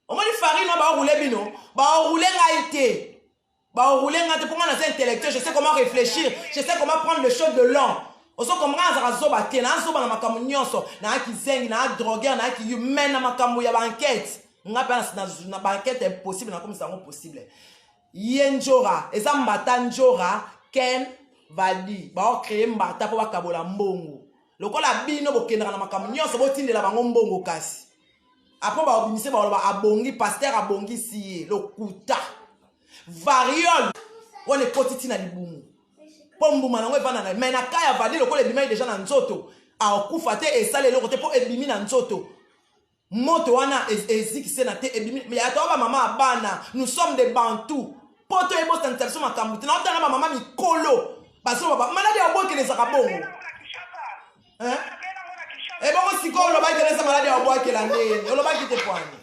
on m'a dit farine ba rouler bino ba rouler ngaité ba rouler ngaité pour moi na intellectuel je sais comment réfléchir je sais comment prendre le choses de long oso comme ngazaka zoba te na zoba na makambo nyonso na kizengi na drogueur na ki humain na makambo ya banquette ngapa na banquette impossible na comme ça possible yenjora eza mbata njora ken vadi ba créer mbata po bakabola mbongo lokola bino bokendaka na makambo nyonso botindela bango mbongo kasi après ba obinise ba abongi pasteur abongi si lokuta variole on est potiti na libumu pombu manango evana na mais na kaya vadi lokola ebimai déjà na nzoto a okufa te esale loko te po ebimi na nzoto moto wana ezikise na te ebimi mais atoba mama abana nous sommes des bantous poto ebo santation makambo te na otanga ba mama mikolo baso baba maladi ya boke les akabongo hein et bon si ko lo ba kelesa maladi ya boke la ndeni lo ba kite pwani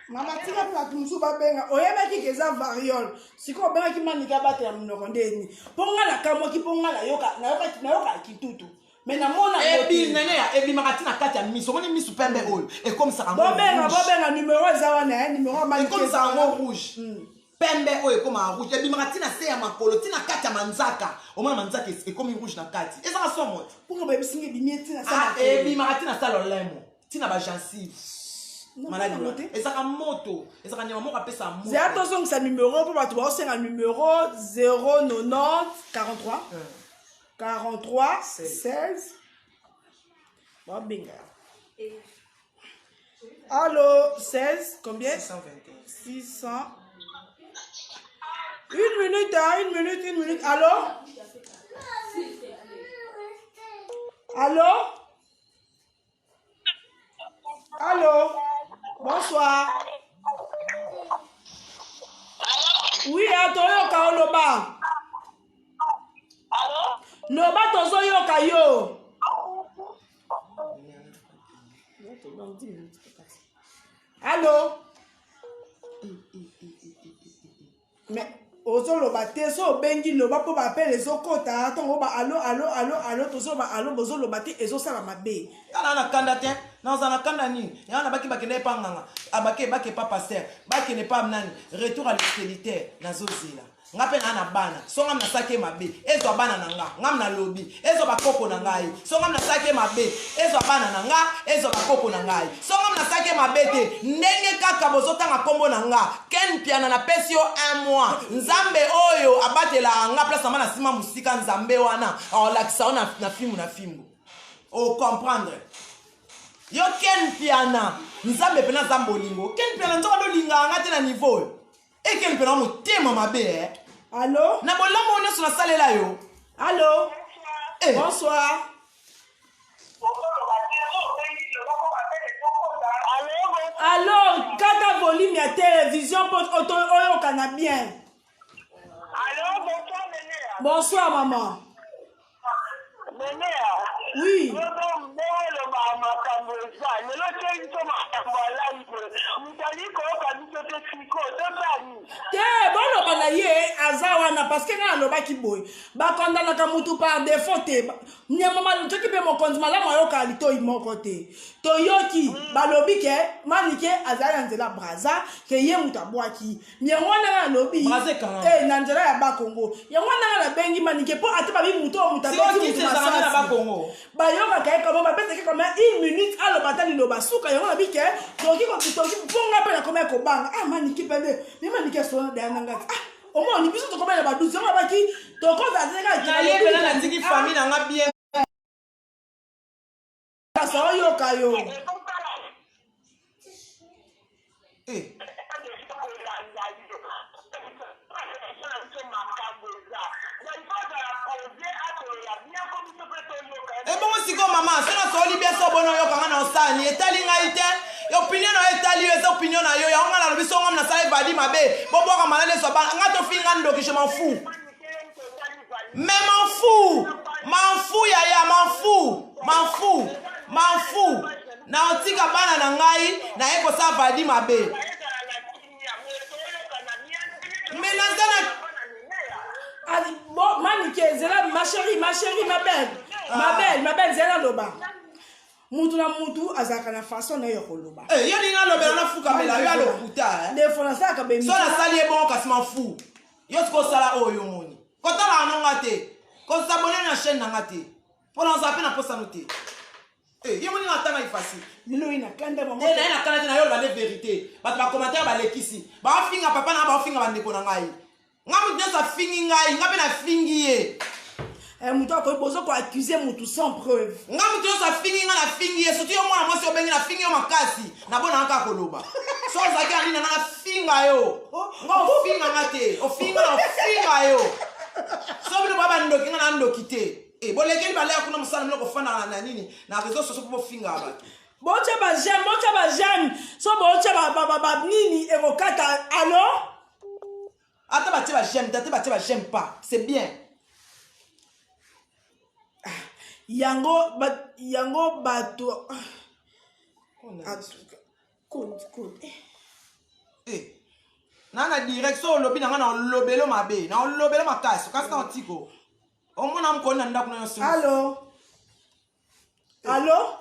mama tika platu musu babenga oyebaki keza variole siko benga ki manika bate ya mnoko ndeni ponga la kamo ki ponga la yoka na yoka kitutu mais na mona ebi nene ya ebi makati na kati ya miso moni miso pembe oyo et comme ça bobenga numéro za wana numéro manika comme ça en rouge pembe oyo comme en rouge ebi makati na se ya makolo tina kati ya manzaka au moins manzaka est comme rouge na kati et ça somo ponga ba bisingi bimieti na sa ebi makati na sa lolemo tina ba gencive maladi et ça moto et ça nyama moko apesa moto j'ai attention que ça numéro pour bato ba senga numéro 090 43 43 16 bon binga allô 16 combien 621 600 Une minute. Allô? Allô? Bonsoir. Oui, atoyoka oloba. Loba tozoyoka yo. Allô? Mais ozoloba te so bengi loba po ba pele ezokota tongo ba allo tozoba allo bozoloba te ezosala mabe. Kana na kanda te na kanda nini yana baki bakende pa nganga abake pas pasteur baki ne pas nani retour à l'utilitaire na zozela ngape na bana so ngam na sake mabe ezo bana na nga ngam na lobi ezo bakoko na ngai so ngam na sake mabe ezo bana na nga ezo bakoko na ngai so ngam na sake mabe te ndenge kaka bozotanga kombo na nga ken piana na pesio 1 mois nzambe oyo abatela nga place na sima musika nzambe wana lakisa na fimu o comprendre yo ken piana nzambe pena zambolingo ken piana nzoka do linga nga te na niveau et ken piana motema mabe Allô? Na bolamo on sur la salle là yo. Allô? Bonsoir. Allô, kata volume ya télévision pour oyo kana bien. Allô, bonsoir Néné. Bonsoir maman. Néné. Oui. Te boloba na ye aza wana parce que nga alobaki boye bakondanaka mutu par défaut te nyamama toki mpe mokonzi malamu ayoka litoi moko te toyoki balobi ke manike azali na nzela braza ke ye mutu abwaki yango wana nga alobi na nzela ya bakongo yango wana nga nabengi manike mpo ate babi mutu oyo mutu abeti mutu masasi bayokaka ye kamo bapesaki kama 1 minute aloba ta liloba suka yango nabi ke toki mponga mpe nakoma ya kobanga manike pembe me manike sona daya nanga omoni biso tokomela badusi yango babaki tokozazeka na ndiki famille nanga bien kasa oyoka yo ebongo siko mama sona soli bien so bono yokanga na osani etali ngai te opinion na etali eza opinion na yo yango ngana lobi so ngam na sala badi mabe boboka malale so ba ngato finga ndoki je m'en fous mais m'en fous yaya m'en fous na otika bana na ngai na eko sa badi mabe mais nazana manike zela ma chérie ma belle zela loba mutu na mutu azaka na façon na yo koloba yo ninga lobela na fuka mela yo alokuta de fonasa ka be mi so na sali ebon kasi m'en fous yo siko sala oyo moni kotala anonga te ko s'abonner na chaîne nanga te pona zape na posa note yo moni na tanga ifasi lilo ina kanda mama na ina kanda na yo ba de vérité ba ba commentaire ba lekisi ba finga papa na ba finga ba ndeko na ngai ngamu nyosa fingi ngai ngabe na fingi ye mutu akobozo ko accuser mutu sans preuve ngamu nyosa fingi nga na fingi ye surtout yo mwana mwasi obengi na fingi yo makasi na bona nka koloba so zaki ani na nga finga yo ngo finga ngate o finga yo so bino baba ndoki nga na ndoki te bolekeli bale akuna musala mloko fana na nini na réseaux sociaux pour finga abantu bocha ba j'aime so bocha ba nini evokata allo ata batie ba j'aime pas c'est bien yango bato nana direction olobi nanga na olobelo mabe na olobelo makasi kasi na otiko omona mkoni na ndako na yo simu allo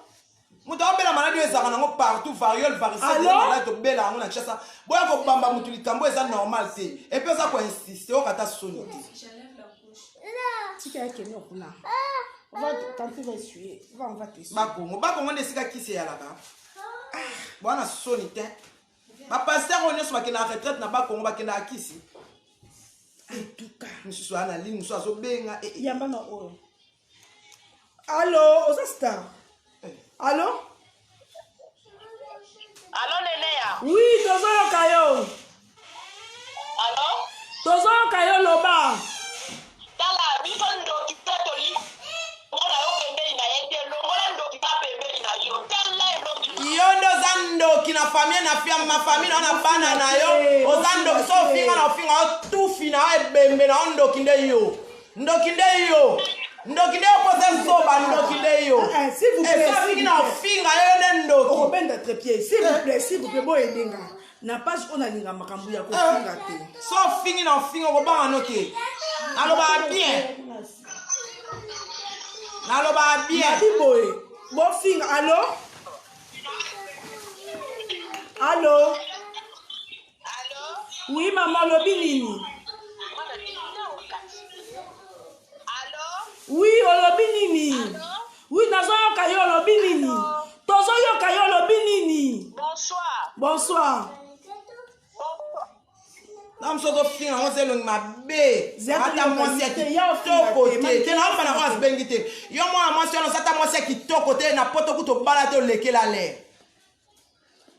mutu abela maladi oyo ezalaka nango partout variole varicelle tobela yango na kinshasa boya kobamba mutu likambo eza normal te epuis oza koinsiste okata soni te bakongo nde esika kisi eyalaka bwana soni te bapaster oyo nyonso bakenda na retraite na bakongo bakenda ya kisi mosusu aya na ligne mosusu azobenga yambana oyo allo oza star allo Allô, Nénéa? Oui, tozoyoka yo. Allô? tozoyoka yo loba tala biso ndoki mpe toli mona yo pembeni na ye te longola ndoki mpe pembeni na yo tala ndoki yo ndo oza ndoki na famille na fia ma famille na bana na yo oza ndoki so ofinga na ofinga otufi na ebembe na ndoki nde yo ndoki nde yo ndoki nde opoza zoba ndoki nde yo s'il vous plaît so ofingi na ofinga yo nde ndoki okobenda trepied s'il vous plaît boyedenga na page oyo nalinga makambo ya kofinga te so ofingi na ofinga okobanga no te nalobaka bien nalobaka bien nabi boye bofinga alo alo oui mama olobi nini oui olobi nini oui nazoyoka yo olobi nini tozoyoka yo olobi nini bonsoir nam so tofinga ngo zelongi mabe ata mwasi ya kitoko te te na ofana kwa asibengi te yo mwana mwasi wana osata mwasi ya kitoko te na poto kuto bala te olekela le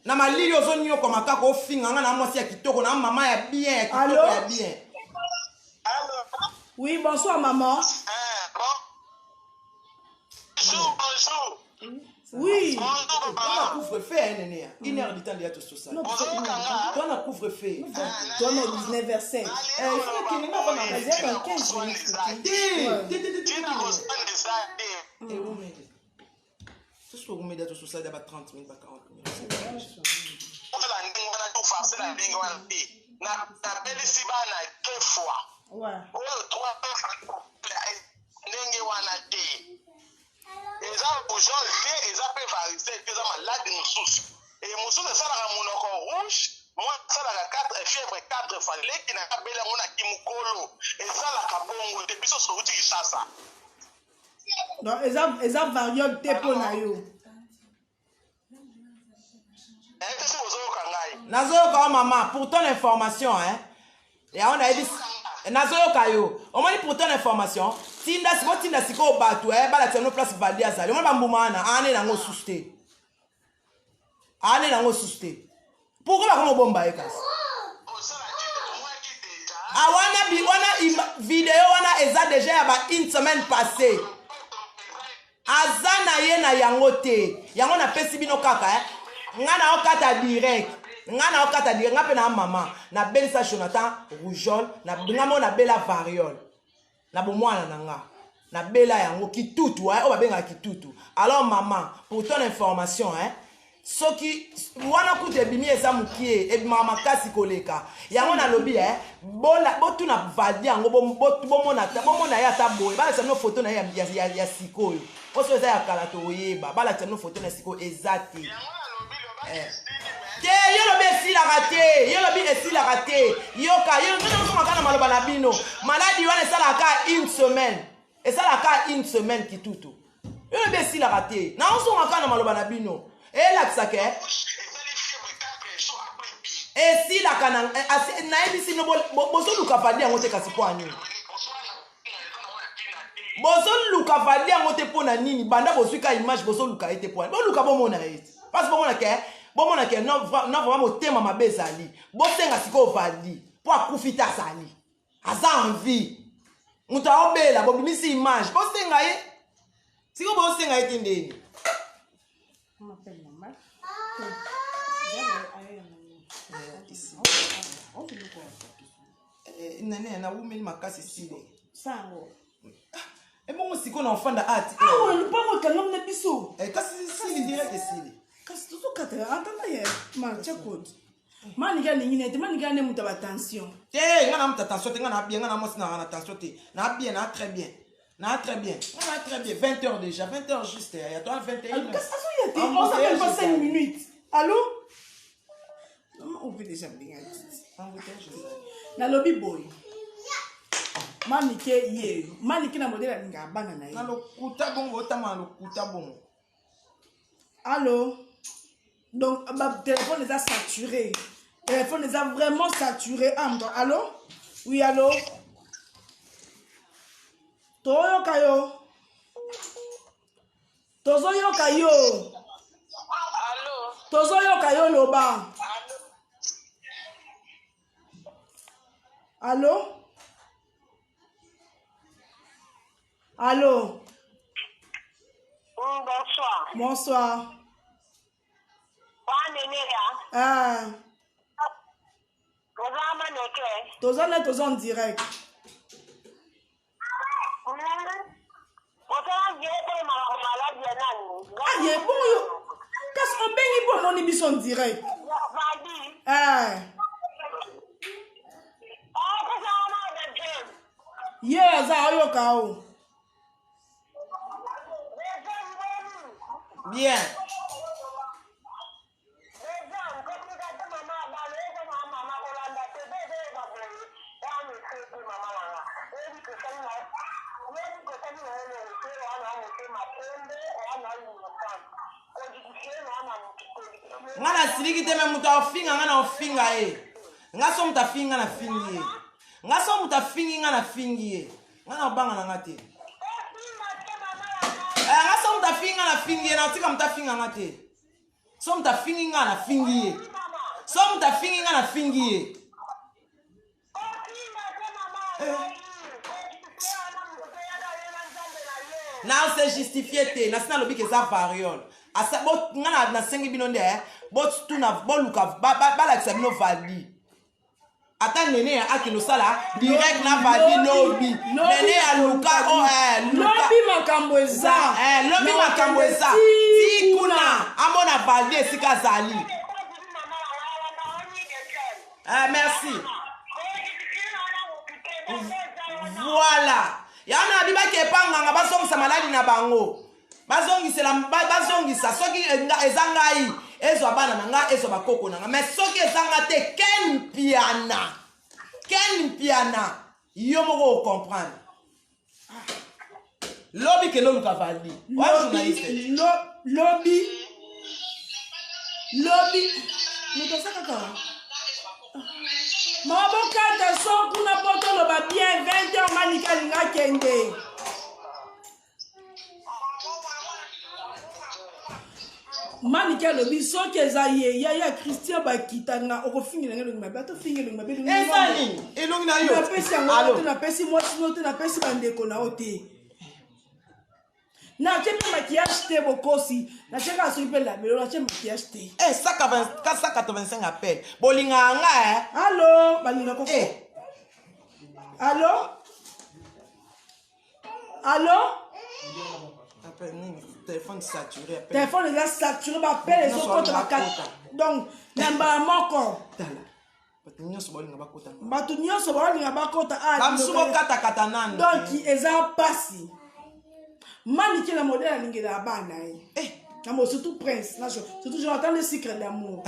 na malili ozonioka makaka ofinga nga na mwasi ya kitoko na mama ya bien ya kitoko ya bien oui bonsoir maman Bonjour. oui toi couvre-feu nene ya 1h du temps de yato social toi na couvre-feu toi na 19h05 sosokumeda to social ya ba 30 minutes ba 40 minutes na belisi bana deux fois oyo ndenge wana te eza rougeole te eza mpe varicelle te eza maladi mosusu mosusu esalaka monoko rouge mwa esalaka fièvre 4 fois leki na kabeli yango na kimokolo esalaka bongo te biso sokuti kisasa donc eza variole te mpo na yo esi ozoyoka ngai nazoyoka wa mama pour ton information ya on a dit nazoyoka yo omoni pour ton information tinda sikoyo bato balakisa no place valide azali omoni bambuma wana ane nango susu te ane nango susu te pourkoi bakoma obomba ye kasi wana video wana eza deja ya ba une semaine passée aza na ye na yango te yango napesi bino kaka nga na okata direct nga mpe na mama nabelisa Jonathan rougeole nga mo nabela variole na bomwana na nga nabela yango kitutu oyo babengaka kitutu alors maman pour ton information soki wana kutu ebimi eza mokie ebimaka makasi koleka yango nalobi botuna vadi yango bomona ye ata boye balakisa bino foto na ye ya sikoyo oso eza ya kala toyeba balakisa bino foto na sikoyo eza te te yo lobi esilaka te yoka yonosomaka na maloba na bino maladi wana esalaka une semaine kitutu yo lobi esilaka te naosomaka na maloba na bino elakisaka esilaka nayebisi no bozoluka vadi yango te kasi mpo anini bozoluka vadi yango te mpo na nini banda bozwika image bozoluka ye te mpo boluka bomona ye te parce bomonake no vraimen motema mabe ezali bosenga sikoyo vadi mpo akufi te azali aza envie moto aobela bobimisi image bosenga ye sikoyo bosenga ye te ndeni nane nawumeli makasi sile sango ebongo sikoyo na ofanda ati awa lupango ekangam na biso kasi sili direct esili kasi tozokata antanda ye macha kodi manika alingi na ete manika ane moto ya batension te nga na moto attention te nga na bien nga na mosi na attention te na bien na très bien nga na très bien 20h déjà 20h juste ya toi 21h kasi azoya te on s'appelle pas 5 minutes allo on peut déjà bien nalobi boye manike ye manike na modele alinga abana na ye na lokuta bongo otama na lokuta bongo allo donc ma téléphone est saturé téléphone est vraiment saturé allo oui allo toyoka yo tozoyoka yo tozoyoka yo loba Allô? Allô? Bonsoir. Bonsoir. Ah. Tous en direct. Ah, il est bon. Qu'est-ce qu'on bénit pour mon émission direct? Ah. Yes, ayo kao. Bien. Ngana siliki teme muta ofinga ngana ofinga nga so muta finga na fingi nga so muta fingi ngana fingi ngana obanga na ngate nga so muta finga na fingi na tika muta finga ngate so muta fingi ngana fingi so muta fingi ngana fingi na se justifier te na sina lobi ke za variole asa bot ngana na sengi binonde bot tuna boluka balakisa bino vali ata nene ya akino sala direct na vali lobi nene ya luka lobi makambo eza lobi makambo eza ti kuna amona vali esika zali merci voilà yana bibaki epanganga bazongisa maladi na bango bazongisa soki eza ngai ezwa bana na ngai ezwa bakoko na ngai mais soki ezanga te ken piana yo moko ocomprendre lobi ke loluka vali lobi mutosakaka mabokata so kuna potoloba bien 20h malika linga kende manike alobi soki eza ye ya Christian bakitanga okofingela ngelo mabe atofingela mabe ezali elongi na yo napesi yango te napesi mwasino te napesi bandeko na yo te natie mpe maquillage te bokosi natie kaka soki mpe labelo natie maquillage te 185 appel bolinga nga allo balinga koko allo téléphone saturé téléphone eza saturé bapele ezokota bakata donc na mbala moko bato nyonso balinga bakota bamsubokatakata nani donc eza pasi maniki na modèle alingela ya bana ye namo surtout prince surtout jonathan le secret d'amour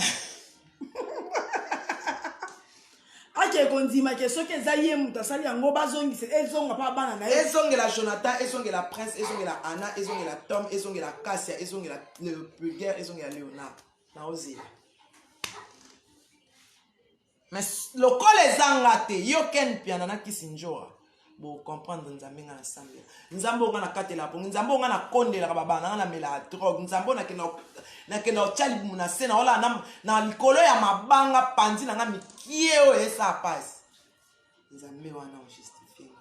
ake kondimake soki eza ye moto asali yango bazongisa ezonga mpa bana na ye ezongela jonathan ezongela prince ezongela anna ezongela tom ezongela kasia ezongela le pulgaire ezongela léonard na ozela mais lokola ezanga te yo ken piana na kisi njoa bocomprendre nzambe nga na sambela nzambe onga na katela pongi nzambe onga na kondelaka babana nga na mela ya drogue nzambe nakenda otya libumu na se naola na likolo ya mabanga pandi na nga mikie oyo esa pasi nzambe wana ojustifie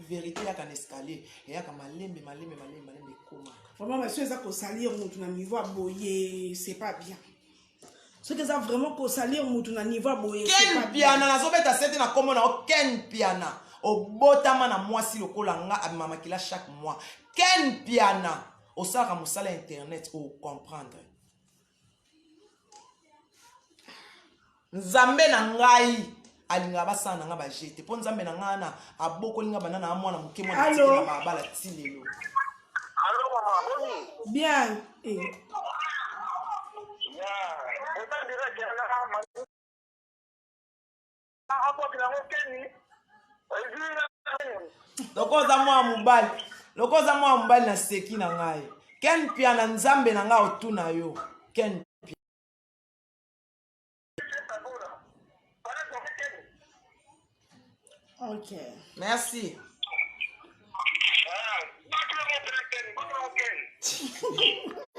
vérité yaka na escalier eyaka malembe ekomaka vraiment monsieur eza kosalir motu na niveau ya boye c'est pas bien soki eza vraiment kosalir motu na niveau ya boye ken piana nazobeta sete na kombo na o ken piana obotama na mwasi lokola nga abimamakila chaque mois ken piana osalaka mosala internet ocomprendre nzambe na ngai alingaka basala na nga bajete mpo nzambe na ngai na abokolinga banana ya mwana moke mwana tikela babala ti lelo bien lokoza mwa mobali na seki na ngai ken pia na nzambe na ngai otuna yo ken pia ok merci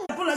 mpona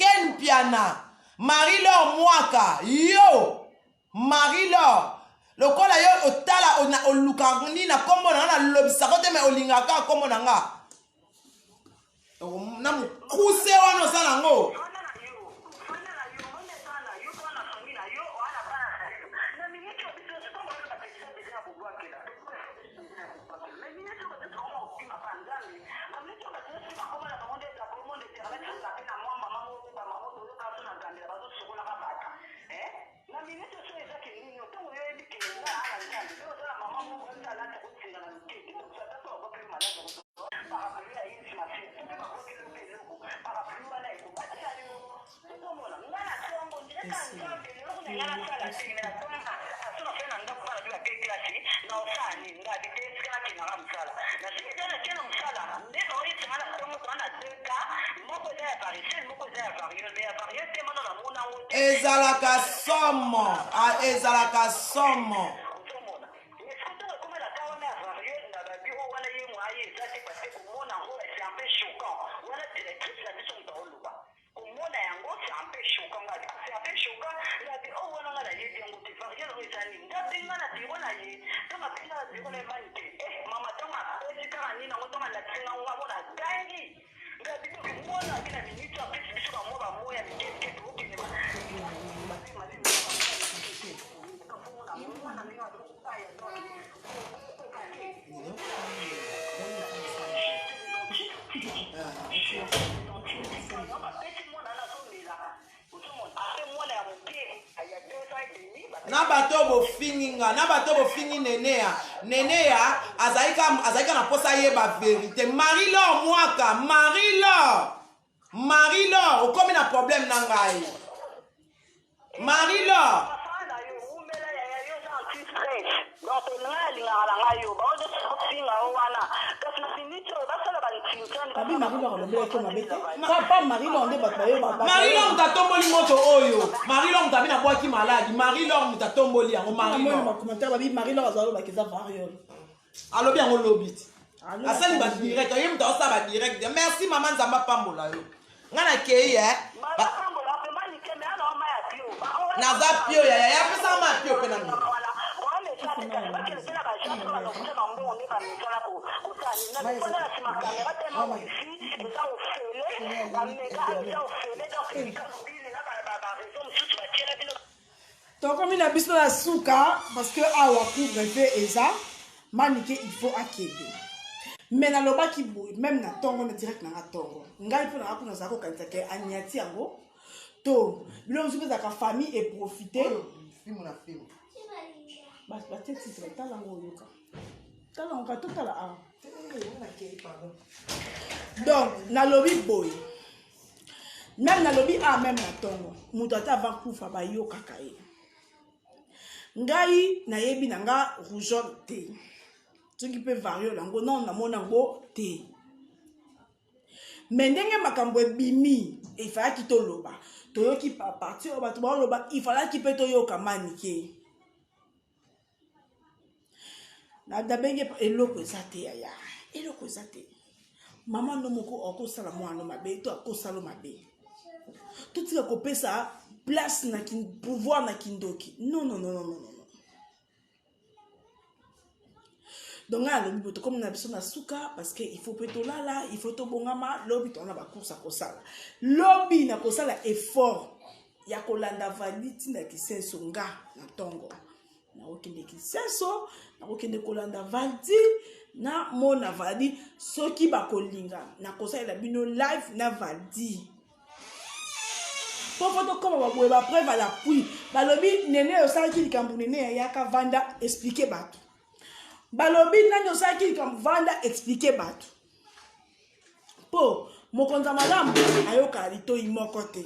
Ken Piana, Marie-Laure Mwaka, yo, Marie-Laure, lokola yo otala olukangni na kombo na lobisako te me olingaka kombo na nga. Na mukuse wana osala ngo. ezalaka somo ezalaka somo na bato bofinginga na bato bofingi nenea azaika na posa yeba vérité Marie-Laure mwaka Marie-Laure okomi na problème na ngai Marie-Laure Marie-Laure mutatomboli moto oyo Marie-Laure mutabi na bwaki maladi Marie-Laure mutatomboli yango alobi yango lobiti asali ba direct ye muta osa ba direct merci maman nzamba pambola yo ngana kei naza pio ya pesa ma pio pena mi tokomi na biso na suka parce que awa couvre-feu eza manike il faut akende mais nalobaki boye même na tongo na direct na tongo ngai mpo nanga kuna zako kanisa ke aniati yango to bilo mosuku ezalaka famille et profiter batie titre talango oyoka talango ka totala awa donc nalobi boye même nalobi même na tongo moto ata avant kufa bayokaka ye ngai nayebi na nga rougeole te soki mpe vario nango non namona yango te mais ndenge makambo ebimi efalaki toloba toyoki parti oyo bato baoloba ifalaki mpe toyoka manike nadabenge eloko eza te yaya eloko eza te mama no moko akosala mwana mabe to akosala mabe totika kopesa place na pouvoir na kindoki non. Donc alobi boto comme na biso na suka parce que il faut peto lala il faut to bongama lobi to na ba course akosala lobi na kosala effort ya kolanda valiti na kisenso nga na tongo na okende kisenso na okende kolanda valiti na mona vali soki bakolinga na kosala bino live na validi pour comme baboye ba preuve à l'appui balobi nene osalaki likambo nene ya ka vanda expliquer bato balobi nani osalaki likambo vanda expliquer bato po mokonza malamu ayoka litoi moko te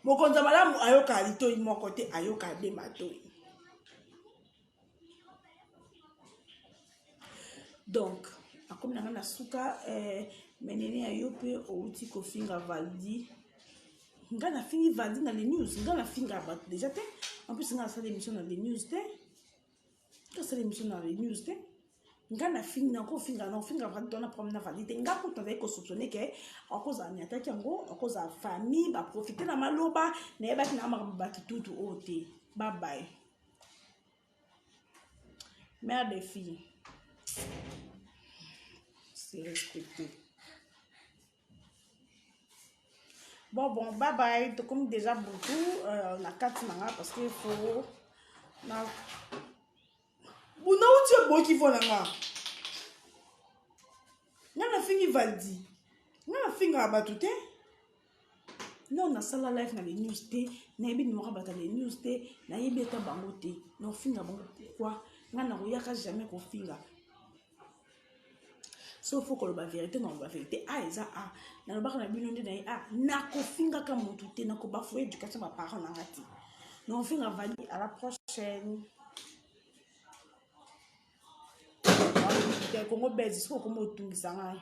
mokonza malamu ayoka litoi moko te ayoka de matoi donc akomi nanga na suka menene ayo pe outi kofinga valdi nga na fingi valdi na les news nga na finga bato déjà te en plus nga asala émission na les news te nga asala émission na les news te nga na fingi na kofinga na finga valdi na problème na valdi te nga ko tavai ko soupçonner que akoza ni attaque yango akoza famille ba profiter na maloba na yebaki na mabaki tutu ote bye bye mère des filles c'est respecté. Bon, bye bye. Tu comme déjà beaucoup la 4 manga parce qu'il faut. Na. Vous n'avez pas beau qui vont là. N'a fini Valdi. N'a fini abatute. Non, na sala live na les news té. Na yebi ni mora bata les news té. Na yebi ta bango té. Na finga bango pourquoi? Nga na royaka jamais ko finga. So faut que la vérité non la vérité eza na le na bino ndé na ko finga ka mutu te na ko bafou éducation ba parents na ngati non finga vali à la prochaine Congo bezi so ko mo tungisa ngai